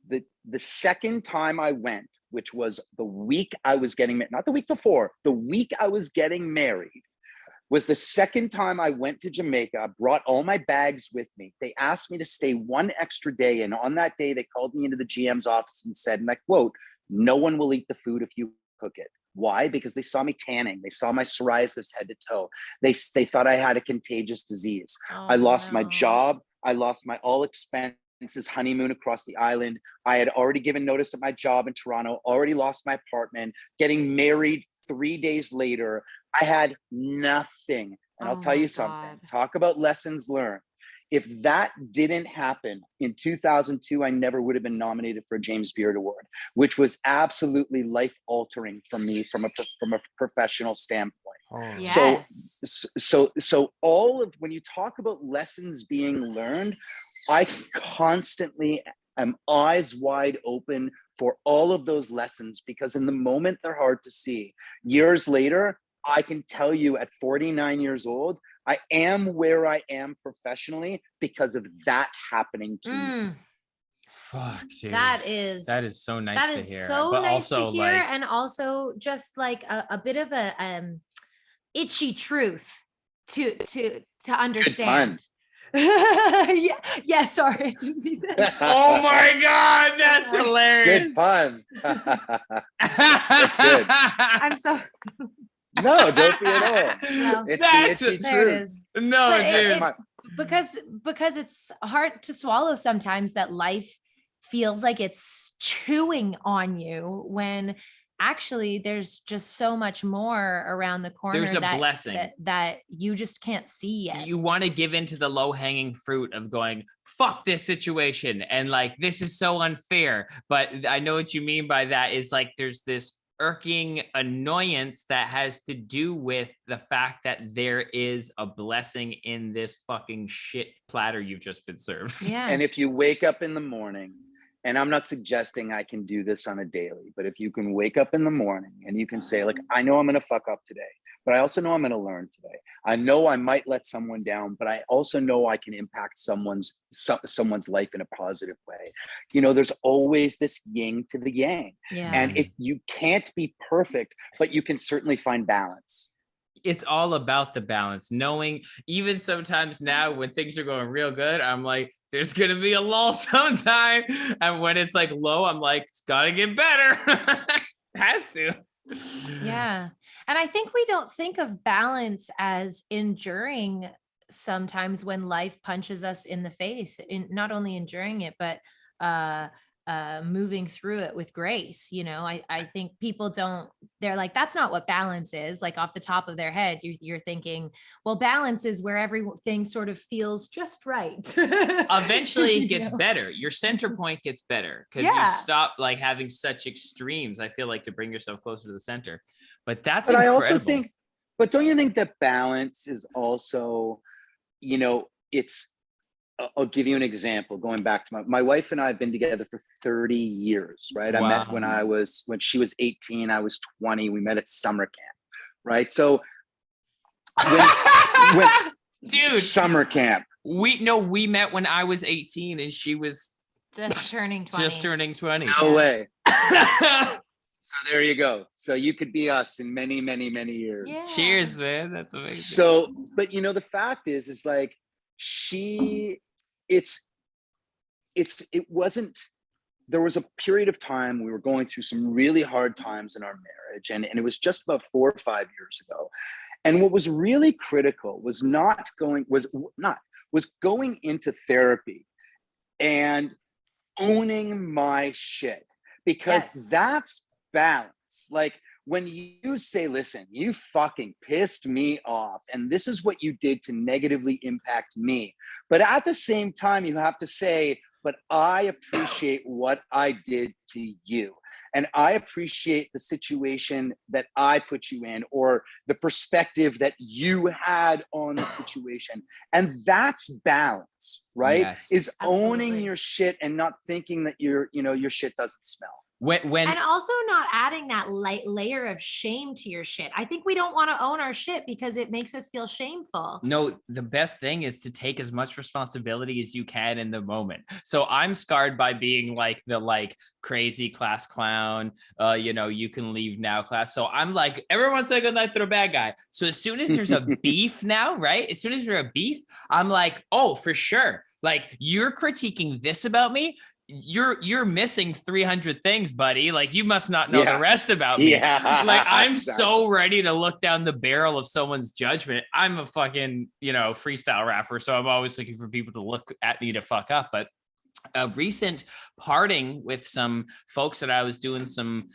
The second time I went, which was the week I was getting married, not the week before, the week I was getting married, was the second time I went to Jamaica, brought all my bags with me. They asked me to stay one extra day. And on that day, they called me into the GM's office and said, and I quote, "No one will eat the food if you cook it." Why? Because they saw me tanning. They saw my psoriasis head to toe. They thought I had a contagious disease. I lost my job. I lost my all expenses honeymoon across the island. I had already given notice at my job in Toronto, already lost my apartment, getting married 3 days later. I had nothing. And I'll tell you something, talk about lessons learned. If that didn't happen in 2002, I never would have been nominated for a James Beard Award, which was absolutely life altering for me from a professional standpoint. Yes. So all of, when you talk about lessons being learned, I constantly am eyes wide open for all of those lessons, because in the moment they're hard to see. Years later, I can tell you at 49 years old, I am where I am professionally because of that happening to me. Fuck, dude. That is so nice that to is hear. so But nice also, to hear, like, and also just like a bit of a itchy truth to understand. Yeah, sorry, I didn't mean that. oh my God, that's hilarious. Good pun. That's good. I'm so No, don't be at all. well, It's That's the itchy there truth. it is. No, But dude. because it's hard to swallow sometimes that life feels like it's chewing on you, when actually there's just so much more around the corner. There's a blessing that you just can't see yet. You want to give into the low-hanging fruit of going, fuck this situation, and like, this is so unfair. But I know what you mean by that is like, there's this irking annoyance that has to do with the fact that there is a blessing in this fucking shit platter you've just been served. Yeah. And if you wake up in the morning, and I'm not suggesting I can do this on a daily, but if you can wake up in the morning and you can say, like, I know I'm going to fuck up today, but I also know I'm going to learn today. I know I might let someone down, but I also know I can impact someone's life in a positive way. You know, there's always this yin to the yang. Yeah. And you can't be perfect, but you can certainly find balance. It's all about the balance, knowing even sometimes now when things are going real good, I'm like, there's going to be a lull sometime. And when it's like low, I'm like, it's got to get better. Has to. Yeah. And I think we don't think of balance as enduring sometimes when life punches us in the face, in not only enduring it, but moving through it with grace. You know, I think people they're like, that's not what balance is. Like off the top of their head, you're thinking, well, balance is where everything sort of feels just right. Eventually it gets better. Your center point gets better because you stop like having such extremes, I feel like, to bring yourself closer to the center. But that's incredible. I also think, but don't you think that balance is also, you know, I'll give you an example. Going back to my wife and I have been together for 30 years, right? Wow. I met when she was 18, I was 20. We met at summer camp, right? So when dude, summer camp. We met when I was 18 and she was just turning 20. No way. So there you go. So you could be us in many, many, many years. Yeah. Cheers, man. That's amazing. So, but you know, the fact is like there was a period of time we were going through some really hard times in our marriage, and it was just about 4 or 5 years ago. And what was really critical was going into therapy and owning my shit, because that's balance. Like when you say, listen, you fucking pissed me off, and this is what you did to negatively impact me. But at the same time, you have to say, but I appreciate what I did to you. And I appreciate the situation that I put you in, or the perspective that you had on the situation. And that's balance, right? Yes. Is owning Absolutely. your shit and not thinking that your shit doesn't smell. When And also not adding that light layer of shame to your shit. I think we don't want to own our shit because it makes us feel shameful. No, the best thing is to take as much responsibility as you can in the moment. So I'm scarred by being like the crazy class clown, you can leave now class. So I'm like, everyone say good night to the bad guy. So as soon as there's a beef now, right? As soon as there's a beef, I'm like, oh, for sure. Like, you're critiquing this about me. You're missing 300 things, buddy. Like, you must not know the rest about me. Yeah, Like, I'm exactly. so ready to look down the barrel of someone's judgment. I'm a fucking, freestyle rapper. So I'm always looking for people to look at me to fuck up. But a recent parting with some folks that I was doing some,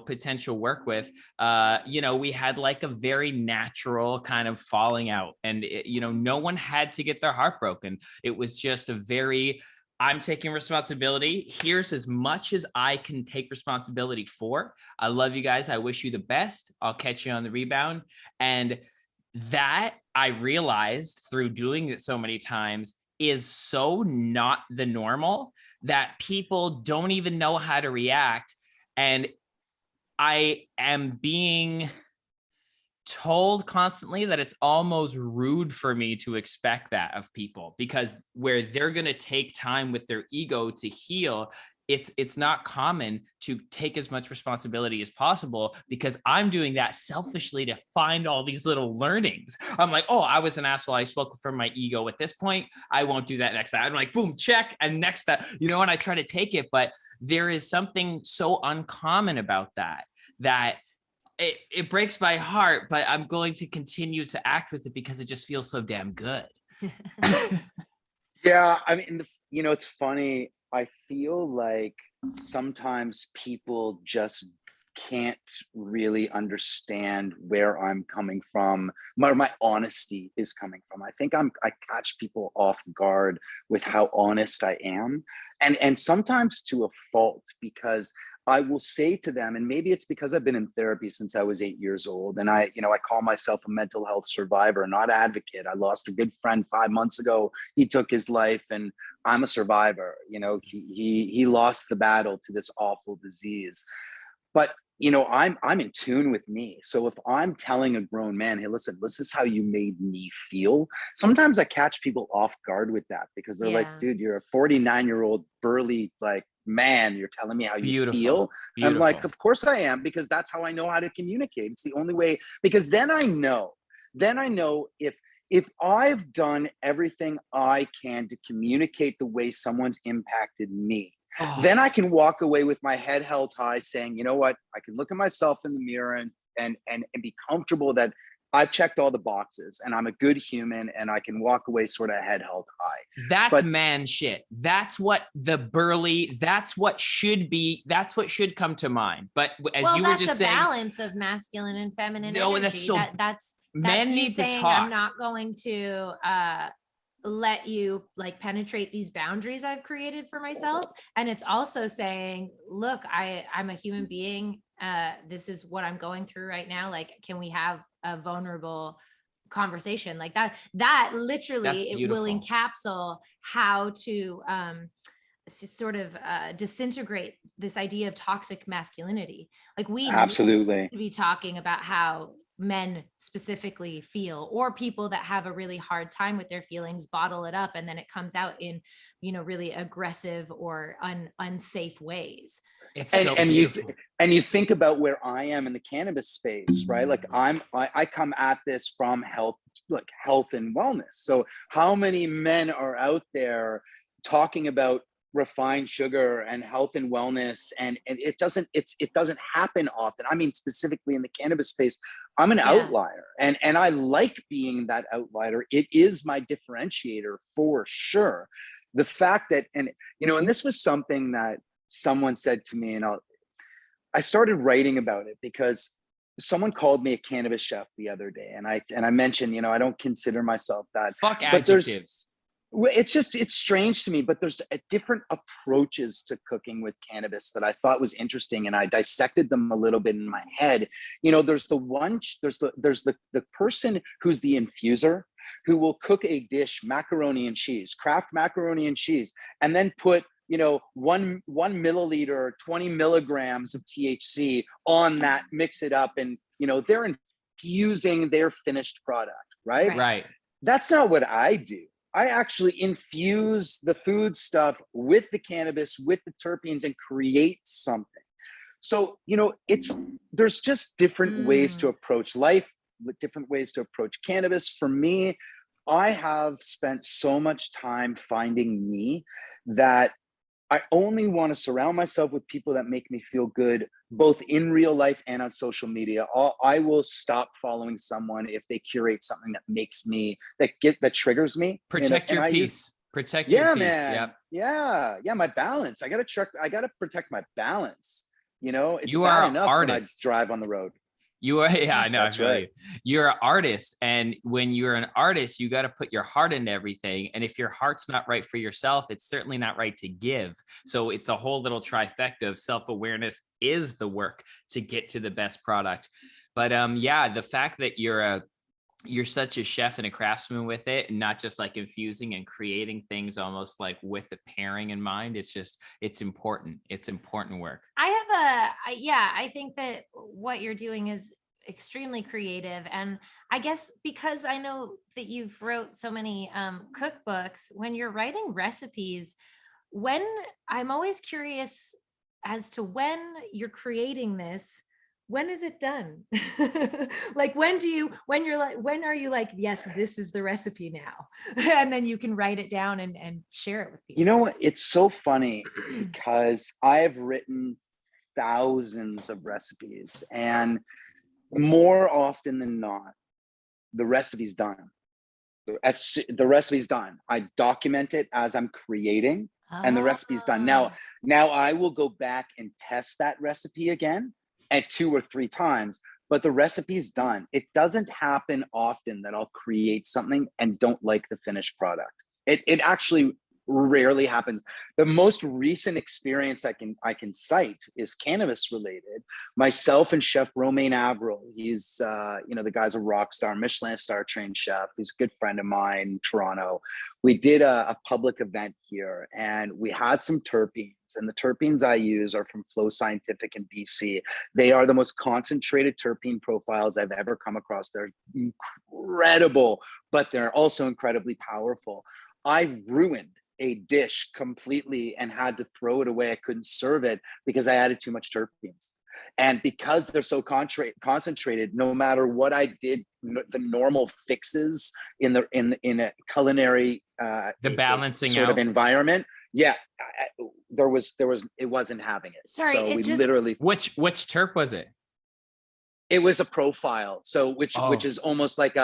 potential work with, we had like a very natural kind of falling out, and no one had to get their heart broken. It was just a very, I'm taking responsibility. Here's as much as I can take responsibility for. I love you guys. I wish you the best. I'll catch you on the rebound. And that, I realized through doing it so many times, is so not the normal that people don't even know how to react. And I am being told constantly that it's almost rude for me to expect that of people, because where they're going to take time with their ego to heal, it's not common to take as much responsibility as possible, because I'm doing that selfishly to find all these little learnings. I'm like, oh, I was an asshole. I spoke from my ego at this point. I won't do that next time. I'm like, boom, check. And next that, and I try to take it, but there is something so uncommon about that it breaks my heart, but I'm going to continue to act with it because it just feels so damn good. Yeah, I mean, it's funny. I feel like sometimes people just can't really understand where I'm coming from, where my honesty is coming from. I think I catch people off guard with how honest I am, and sometimes to a fault, because I will say to them, and maybe it's because I've been in therapy since I was 8 years old, and I call myself a mental health survivor, not advocate. I lost a good friend 5 months ago. He took his life, and I'm a survivor. He lost the battle to this awful disease. But I'm in tune with me. So if I'm telling a grown man, hey, listen, this is how you made me feel. Sometimes I catch people off guard with that, because they're like, dude, you're a 49-year-old burly man. You're telling me how you feel. I'm like, of course I am, because that's how I know how to communicate. It's the only way, because then I know if I've done everything I can to communicate the way someone's impacted me, then I can walk away with my head held high, saying, you know what, I can look at myself in the mirror and be comfortable that I've checked all the boxes and I'm a good human, and I can walk away sort of head held high. That's man shit. That's what that's what should come to mind. But as you were just saying, balance of masculine and feminine energy. That's so, that's men you need saying, to talk. I'm not going to let you penetrate these boundaries I've created for myself. And it's also saying, look, I'm a human being. This is what I'm going through right now. Can we have a vulnerable conversation like that? That literally, it will encapsulate how to sort of disintegrate this idea of toxic masculinity. We absolutely need to be talking about how men specifically feel, or people that have a really hard time with their feelings bottle it up, and then it comes out in really aggressive or unsafe ways. It's so beautiful. You think about where I am in the cannabis space, right? I come at this from health and wellness. So how many men are out there talking about refined sugar and health and wellness, and it doesn't happen often. I mean, specifically in the cannabis space, I'm an outlier, and I like being that outlier. It is my differentiator for sure. The fact that, and this was something that someone said to me, and I started writing about it because someone called me a cannabis chef the other day, and I mentioned, I don't consider myself that. Fuck adjectives. It's strange to me, but there's different approaches to cooking with cannabis that I thought was interesting, and I dissected them a little bit in my head. There's the person who's the infuser, who will cook a dish, macaroni and cheese, craft macaroni and cheese, and then put one milliliter, 20 milligrams of THC on that, mix it up, and they're infusing their finished product, right? Right. That's not what I do. I actually infuse the food stuff with the cannabis, with the terpenes, and create something. So, there's just different ways to approach life, different ways to approach cannabis. For me, I have spent so much time finding me that I only want to surround myself with people that make me feel good, both in real life and on social media. I will stop following someone if they curate something that makes me, that triggers me. Protect your peace. Protect your peace. Man. Yep. Yeah. My balance. I got to protect my balance. It's you bad are enough artist. when I drive on the road. You are, yeah, I know. That's right. You're an artist. And when you're an artist, you got to put your heart into everything. And if your heart's not right for yourself, it's certainly not right to give. So it's a whole little trifecta of self-awareness is the work to get to the best product. But the fact that you're such a chef and a craftsman with it, and not just like infusing and creating things almost like with the pairing in mind. It's important. It's important work. I think that what you're doing is extremely creative. And I guess because I know that you've wrote so many cookbooks, when you're writing recipes, I'm always curious as to when you're creating this, when is it done? Like, when are you like, yes, this is the recipe now? And then you can write it down and share it with people. It's so funny because I have written thousands of recipes, and more often than not, the recipe's done. The recipe's done. I document it as I'm creating, and the recipe's done. Now I will go back and test that recipe again at 2 or 3 times, but the recipe's done. It doesn't happen often that I'll create something and don't like the finished product. It actually rarely happens. The most recent experience I can cite is cannabis related. Myself and Chef Romain Avril, he's the guy's a rock star, Michelin star trained chef. He's a good friend of mine in Toronto. We did a public event here, and we had some terpenes, and the terpenes I use are from Flow Scientific in BC. They are the most concentrated terpene profiles I've ever come across. They're incredible, but they're also incredibly powerful. I ruined a dish completely and had to throw it away. I couldn't serve it because I added too much terpenes. And because they're so concentrated, no matter what I did, the normal fixes in a culinary the balancing sort out of environment, it wasn't having it. Sorry, so we literally. Which terp was it? It was a profile, so which is almost like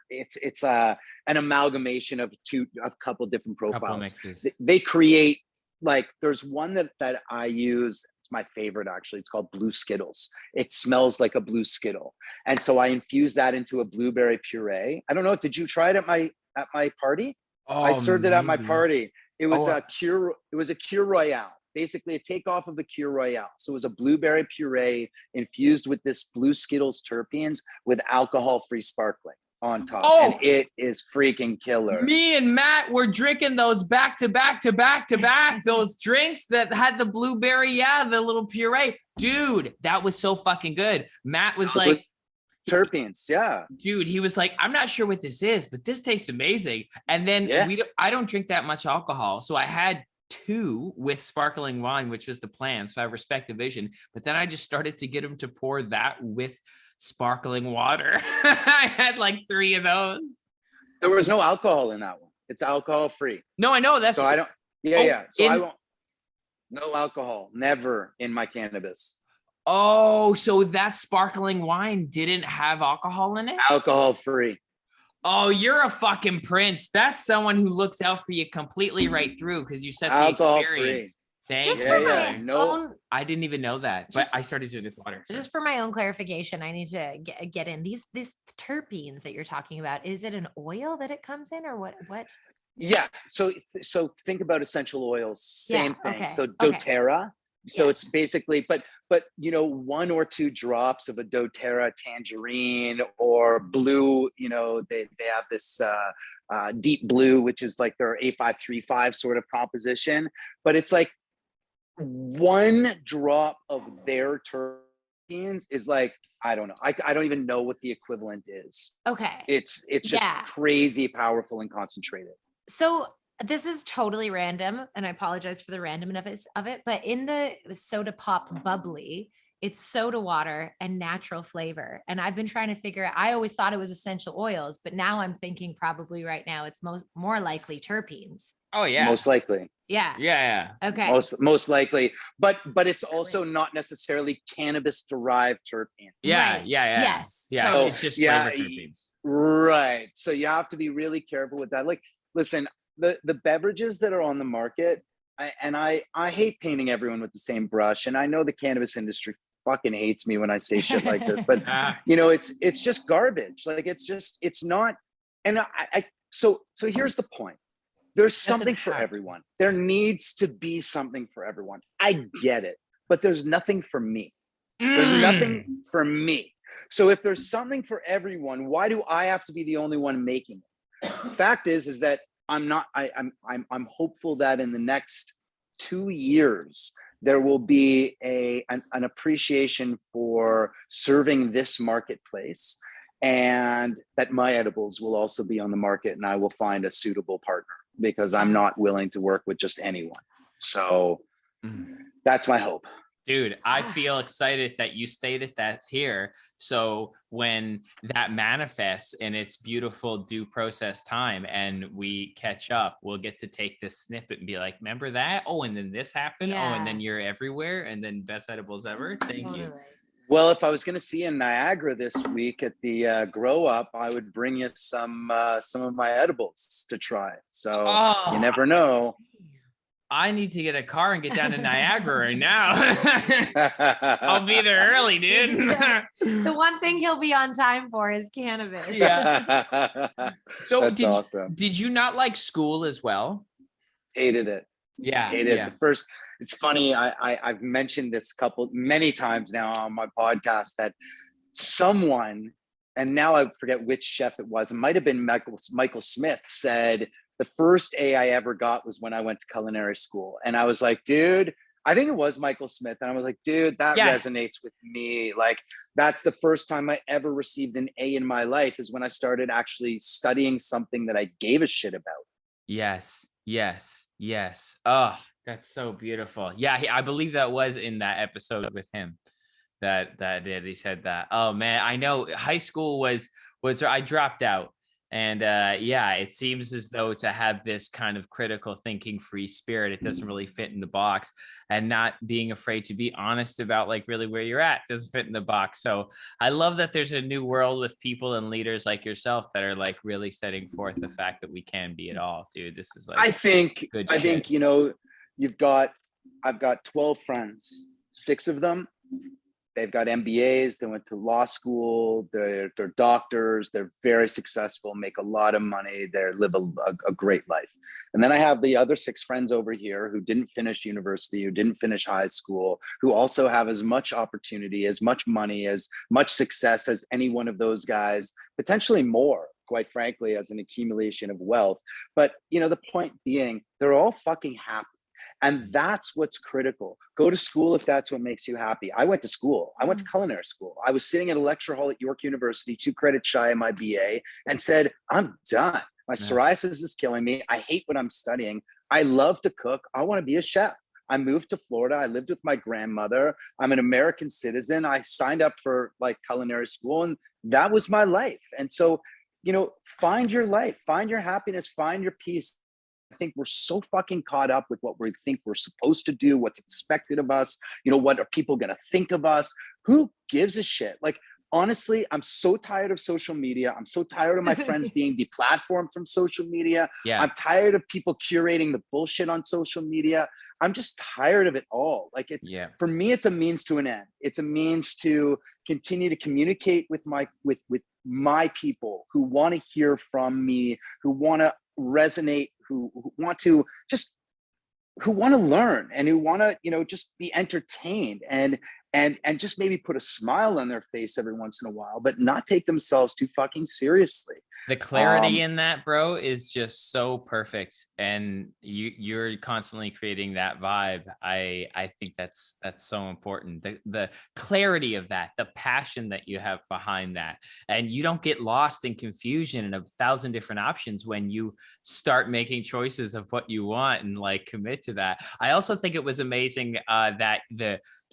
it's an amalgamation of a couple different profiles. They create, like, there's one that I use. It's my favorite, actually. It's called Blue Skittles. It smells like a blue Skittle, and so I infuse that into a blueberry puree. I don't know. Did you try it at my party? I served it at my party. It was a cure. It was a Cure Royale. Basically a takeoff of the Cure Royale. So it was a blueberry puree infused with this Blue Skittles terpenes with alcohol-free sparkling on top. And it is freaking killer. Me and Matt were drinking those back to back, those drinks that had the blueberry, the little puree. Dude, that was so fucking good. Matt was like, terpenes, dude, he was like, I'm not sure what this is, but this tastes amazing. And then I don't drink that much alcohol, so I had 2 with sparkling wine, which was the plan. So I respect the vision, but then I just started to get him to pour that with sparkling water. I had like 3 of those. There was no alcohol in that one. It's alcohol free. No, I know that's. So I don't. So I won't. No alcohol, never in my cannabis. Oh, so that sparkling wine didn't have alcohol in it? Alcohol free. Oh, you're a fucking prince. That's someone who looks out for you completely right through, because you set the alcohol experience. Just for my own, I didn't even know that, but I started doing it with water. Just for my own clarification, I need to get in these terpenes that you're talking about. Is it an oil that it comes in, or what? Yeah. So think about essential oils. Same Yeah, thing. okay, So okay. doTERRA. So Yes. it's basically, but you know, 1 or 2 drops of a doTERRA tangerine or blue, you know, they have this deep blue, which is like their A535 sort of composition, but it's like 1 drop of their terpenes is like, I don't know. I don't even know what the equivalent is. Okay. It's just Yeah. crazy powerful and concentrated. So this is totally random, and I apologize for the randomness of it, but in the soda pop bubbly, it's soda water and natural flavor. And I've been trying to figure out, I always thought it was essential oils, but now I'm thinking probably right now it's more likely terpenes. Oh yeah. Most likely. Yeah. Yeah. Okay. Most likely, but it's also not necessarily cannabis derived terpene. Yeah. Right. Yeah. Yes. Yeah. Totally. It's just Yeah, flavor terpenes. Right. So you have to be really careful with that. Like, listen, the beverages that are on the market, I hate painting everyone with the same brush, and I know the cannabis industry fucking hates me when I say shit like this, but Ah, you know, it's just garbage. Like, it's not. And so here's the point. There's something for have to. everyone. There needs to be something for everyone. I get it, but there's nothing for me. There's nothing for me. So if there's something for everyone, why do I have to be the only one making it? Fact is that I'm not. I'm hopeful that in the next 2 years there will be an appreciation for serving this marketplace, and that my edibles will also be on the market, and I will find a suitable partner, because I'm not willing to work with just anyone. So that's my hope. Dude, I feel excited that you stated that here. So when that manifests in its beautiful due process time and we catch up, we'll get to take this snippet and be like, remember that? Oh, and then this happened. Oh, and then you're everywhere. And then best edibles ever. Thank you. Well, if I was going to see you in Niagara this week at the Grow Up, I would bring you some of my edibles to try. So you never know. I need to get a car and get down to Niagara right now. I'll be there early, dude. The one thing he'll be on time for is cannabis. Yeah. So That's awesome. Did you not like school as well? Hated it. Yeah. Hated yeah. the first. It's funny. I've mentioned this many times now on my podcast, that someone, and now I forget which chef it was. It might have been Michael Smith, said the first A I ever got was when I went to culinary school. And I was like, dude, I think it was Michael Smith. And I was like, dude, that resonates with me. Like, that's the first time I ever received an A in my life, is when I started actually studying something that I gave a shit about. Yes. Oh, that's so beautiful. Yeah, I believe that was in that episode with him that did. He said that. Oh man, I know high school was I dropped out. And it seems as though to have this kind of critical thinking, free spirit, it doesn't really fit in the box, and not being afraid to be honest about like really where you're at doesn't fit in the box. So I love that there's a new world with people and leaders like yourself that are like really setting forth the fact that we can be it all, dude. This is like, I think, you know, I've got 12 friends, 6 of them, they've got MBAs, they went to law school, they're doctors, they're very successful, make a lot of money, they live a great life. And then I have the other 6 friends over here who didn't finish university, who didn't finish high school, who also have as much opportunity, as much money, as much success as any one of those guys, potentially more, quite frankly, as an accumulation of wealth. But, you know, the point being, they're all fucking happy. And that's what's critical. Go to school if that's what makes you happy. I went to school. I went to culinary school. I was sitting at a lecture hall at York University, 2 credits shy of my BA, and said, I'm done. My psoriasis is killing me. I hate what I'm studying. I love to cook. I want to be a chef. I moved to Florida. I lived with my grandmother. I'm an American citizen. I signed up for like culinary school, and that was my life. And so, you know, find your life, find your happiness, find your peace. I think we're so fucking caught up with what we think we're supposed to do, what's expected of us. You know, what are people going to think of us? Who gives a shit? Like, honestly, I'm so tired of social media. I'm so tired of my friends being deplatformed from social media. Yeah. I'm tired of people curating the bullshit on social media. I'm just tired of it all. Like, it's, for me, it's a means to an end. It's a means to continue to communicate with my people who want to hear from me, who want to resonate, who want to just who want to learn and who want to, just be entertained and just maybe put a smile on their face every once in a while, but not take themselves too fucking seriously. The clarity in that, bro, is just so perfect, and you're constantly creating that vibe. I think that's so important. The clarity of that, the passion that you have behind that, and you don't get lost in confusion and 1,000 different options when you start making choices of what you want and like commit to that. I also think it was amazing that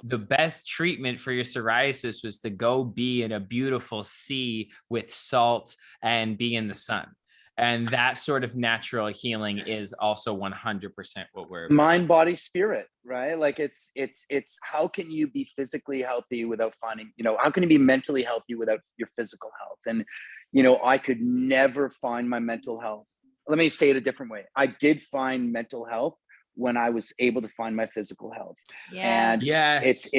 the best treatment for your psoriasis was to go be in a beautiful sea with salt and be in the sun. And that sort of natural healing is also 100% what we're about. Mind, body, spirit, right? Like it's how can you be physically healthy without finding, how can you be mentally healthy without your physical health? And, I could never find my mental health. Let me say it a different way. I did find mental health when I was able to find my physical health. Yes. And Yes.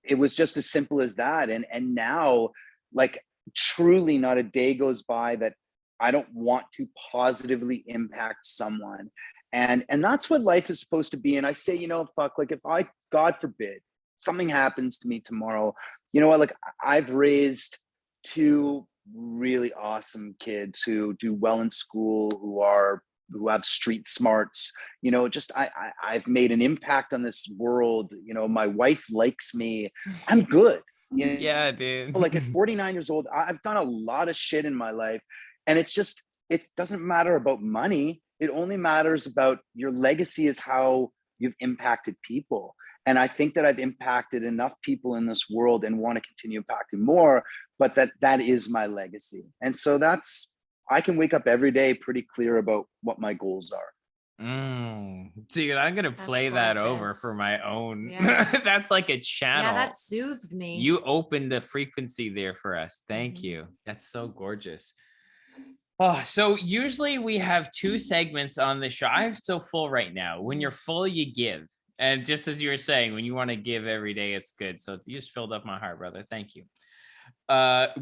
it was just as simple as that. And now, like, truly not a day goes by that I don't want to positively impact someone. And that's what life is supposed to be. And I say, fuck, like if God forbid, something happens to me tomorrow, like I've raised 2 really awesome kids who do well in school, who have street smarts, I've made an impact on this world. My wife likes me. I'm good. Yeah, dude. Like at 49 years old, I've done a lot of shit in my life. And it doesn't matter about money. It only matters about your legacy is how you've impacted people. And I think that I've impacted enough people in this world and want to continue impacting more, but that is my legacy. And so I can wake up every day pretty clear about what my goals are. Dude, I'm gonna play that over for my own. Yeah. That's like a channel. Yeah, that soothed me. You opened the frequency there for us. Thank you. That's so gorgeous. Oh, so usually we have 2 segments on the show. I'm so full right now. When you're full, you give. And just as you were saying, when you want to give every day, it's good. So you just filled up my heart, brother. Thank you.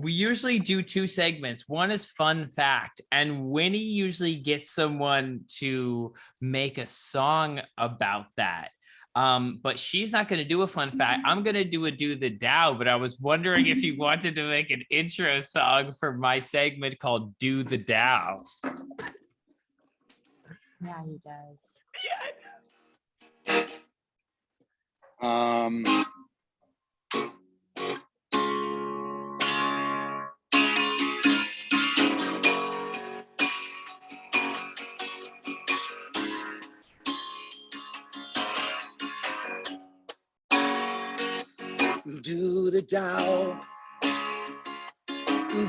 We usually do 2 segments. One is fun fact, and Winnie usually gets someone to make a song about that. But she's not going to do a fun fact. I'm going to do the Dow, but I was wondering if you wanted to make an intro song for my segment called Do the Dow. Yeah, he does. Yeah, it does. Do the Dow.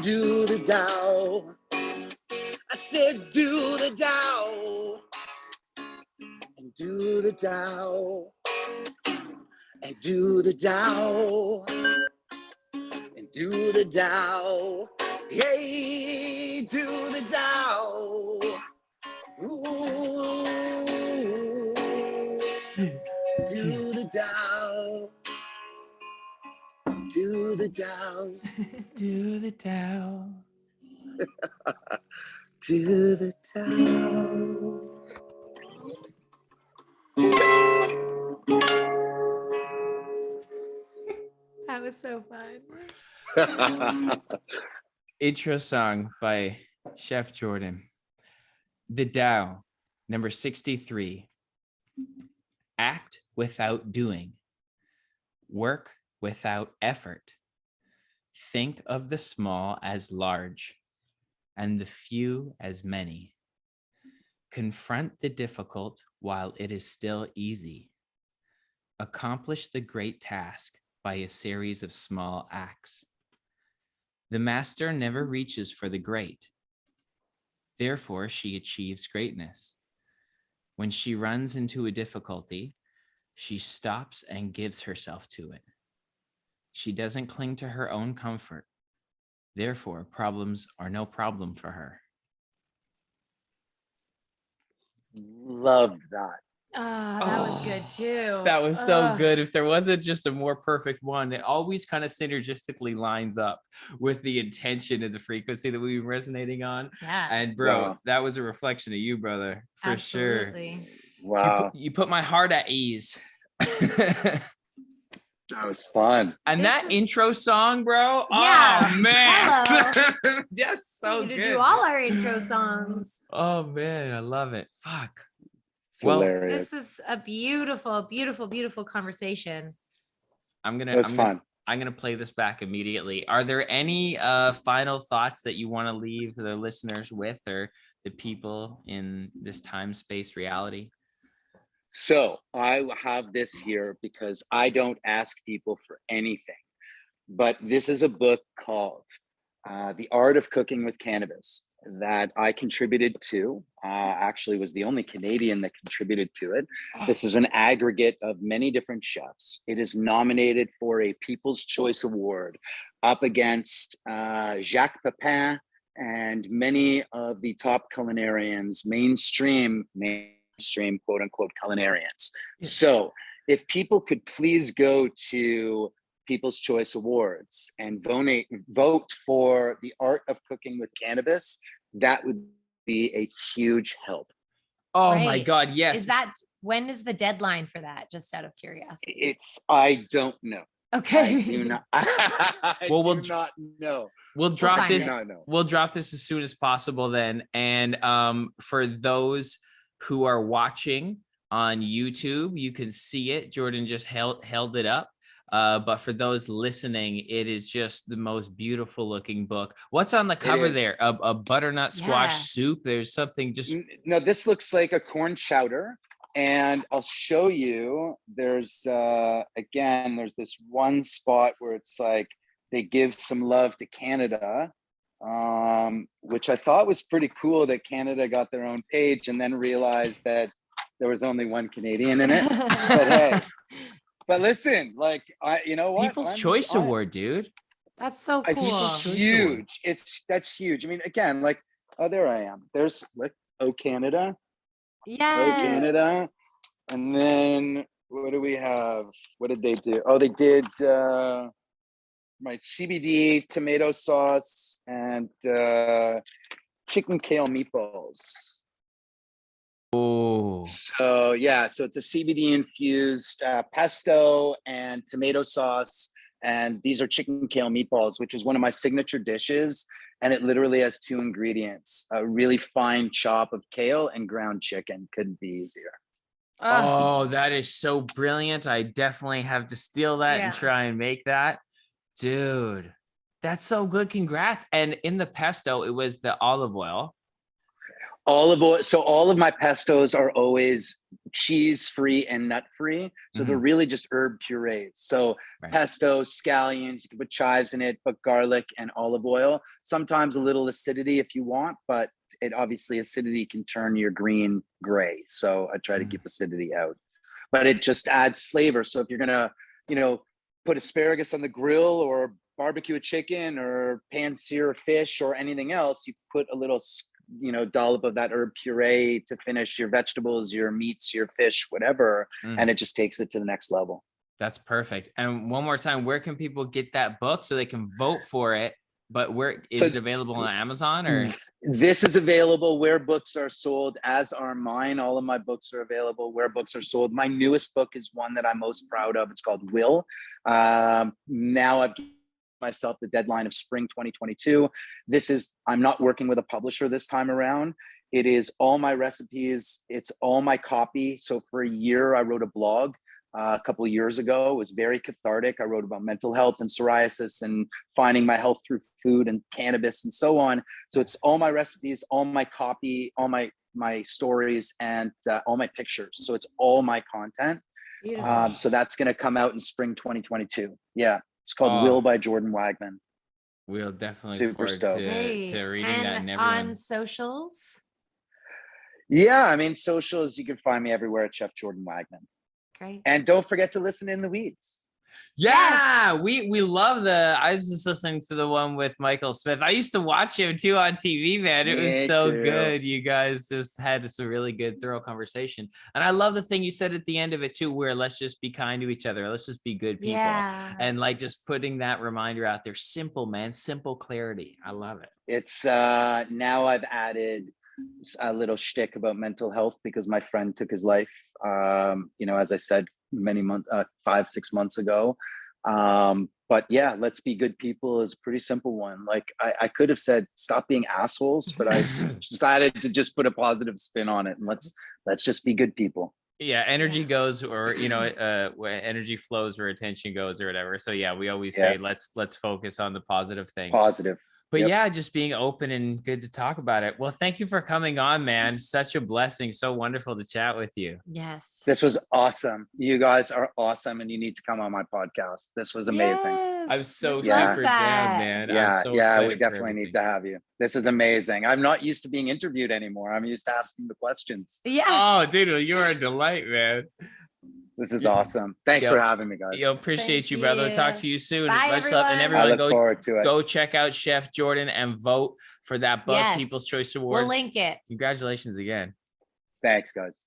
Do the Dow. I said do the Dow. And do the Dow. And do the Dow. And do the Dow. Hey, do the Dow. Ooh. Do the Dow. Do the Dow. Do the Dow. Do the Dow. That was so fun. Intro song by Chef Jordan. The Dow, number 63. Act without doing. Work without effort. Think of the small as large and the few as many. Confront the difficult while it is still easy. Accomplish the great task by a series of small acts. The master never reaches for the great. Therefore, she achieves greatness. When she runs into a difficulty, she stops and gives herself to it. She doesn't cling to her own comfort. Therefore, problems are no problem for her. Love that. Oh, that was good too. That was so good. If there wasn't just a more perfect one, it always kind of synergistically lines up with the intention and the frequency that we were resonating on. Yeah. And bro, Wow. that was a reflection of you, brother, for Absolutely. sure. Wow. You put my heart at ease. That was fun. And This that is- intro song, bro. Yeah. Oh man. Hello. Yes, so We need to good. do all our intro songs. Oh man, I love it. Fuck. It's Well, hilarious. This is a beautiful, beautiful, beautiful conversation. It was fun. I'm gonna play this back immediately. Are there any final thoughts that you want to leave the listeners with, or the people in this time space reality? So I have this here because I don't ask people for anything, but this is a book called The Art of Cooking with Cannabis that I contributed to. Actually was the only Canadian that contributed to it. This is an aggregate of many different chefs. It is nominated for a People's Choice Award up against Jacques Pepin and many of the top culinarians, mainstream quote unquote culinarians. So if people could please go to People's Choice Awards and vote for The Art of Cooking with Cannabis, that would be a huge help. Oh my Right. God, yes. When is the deadline for that? Just out of curiosity. I don't know. Okay. I do not. I Well, do not know. We'll drop find this. it. I do not know. We'll drop this as soon as possible then. And for those who are watching on YouTube, you can see it. Jordan just held it up. But for those listening, it is just the most beautiful looking book. What's on the cover there? A butternut squash Yeah. soup. There's something just. No, this looks like a corn chowder. And I'll show you, there's again, there's this one spot where it's like they give some love to Canada, which I thought was pretty cool that Canada got their own page and then realized that there was only one Canadian in it. But hey, but listen, like, you know what? People's Choice Award, dude. That's so It's cool. huge. That's huge. I mean, again, like, oh, there I am. There's like, oh, Canada. Yes. Oh, Canada. And then what do we have? What did they do? Oh, they did my CBD tomato sauce and chicken kale meatballs. Oh, So yeah, so it's a CBD infused pesto and tomato sauce. And these are chicken kale meatballs, which is one of my signature dishes. And it literally has two ingredients: a really fine chop of kale and ground chicken. Couldn't be easier. oh, that is so brilliant. I definitely have to steal that and Yeah. try and make that. Dude, that's so good. Congrats. And in the pesto, it was the olive oil. Olive oil. So all of my pestos are always cheese free and nut free. So they're really just herb purees. So Right. pesto, scallions, you can put chives in it, but garlic and olive oil. Sometimes a little acidity if you want, but it obviously acidity can turn your green gray. So I try to keep acidity out, but it just adds flavor. So if you're gonna, put asparagus on the grill or barbecue a chicken or pan sear fish or anything else, you put a little dollop of that herb puree to finish your vegetables, your meats, your fish, whatever, and it just takes it to the next level. That's perfect. And one more time, where can people get that book so they can vote for it? But where is it available on Amazon or? This is available where books are sold, as are mine. All of my books are available where books are sold. My newest book is one that I'm most proud of. It's called Will. Now I've given myself the deadline of spring 2022. I'm not working with a publisher this time around. It is all my recipes. It's all my copy. So for a year, I wrote a blog. A couple of years ago. It was very cathartic. I wrote about mental health and psoriasis and finding my health through food and cannabis and so on. So it's all my recipes, all my copy, all my stories, and all my pictures. So it's all my content. So that's going to come out in spring 2022. Yeah, it's called Will by Jordan Wagman. We'll definitely Super look forward stoked. to reading that. And on socials. Yeah, I mean, socials, you can find me everywhere at Chef Jordan Wagman. Great. And don't forget to listen in the weeds. Yeah, Yes. we love I was just listening to the one with Michael Smith. I used to watch him too on TV, man. It was Me so too. good. You guys just had some really good, thorough conversation. And I love the thing you said at the end of it too, where let's just be kind to each other. Let's just be good people. Yeah. And like just putting that reminder out there. Simple, man. Simple clarity. I love it. It's now I've added a little shtick about mental health because my friend took his life, as I said, many months, 5-6 months ago. But yeah, let's be good people is a pretty simple one. Like I could have said, stop being assholes, but I decided to just put a positive spin on it and let's just be good people. Yeah, energy goes, or where energy flows where attention goes, or whatever. So yeah, we always say let's focus on the positive thing. Positive. But yeah, just being open and good to talk about it. Well, thank you for coming on, man. Such a blessing. So wonderful to chat with you. Yes. This was awesome. You guys are awesome, and you need to come on my podcast. This was amazing. Yes. I'm so We love super that. down, man. Yeah, I'm so excited we for definitely need everything. to have you. This is amazing. I'm not used to being interviewed anymore. I'm used to asking the questions. Yeah. Oh, dude, well, you're a delight, man. This is awesome. Thanks for having me, guys. Yo, appreciate Thank you, brother. you. Talk to you soon. Bye, Much love. And everyone. I everyone, look forward to it. go check out Chef Jordan and vote for that book, Yes. People's Choice Awards. We'll link it. Congratulations again. Thanks, guys.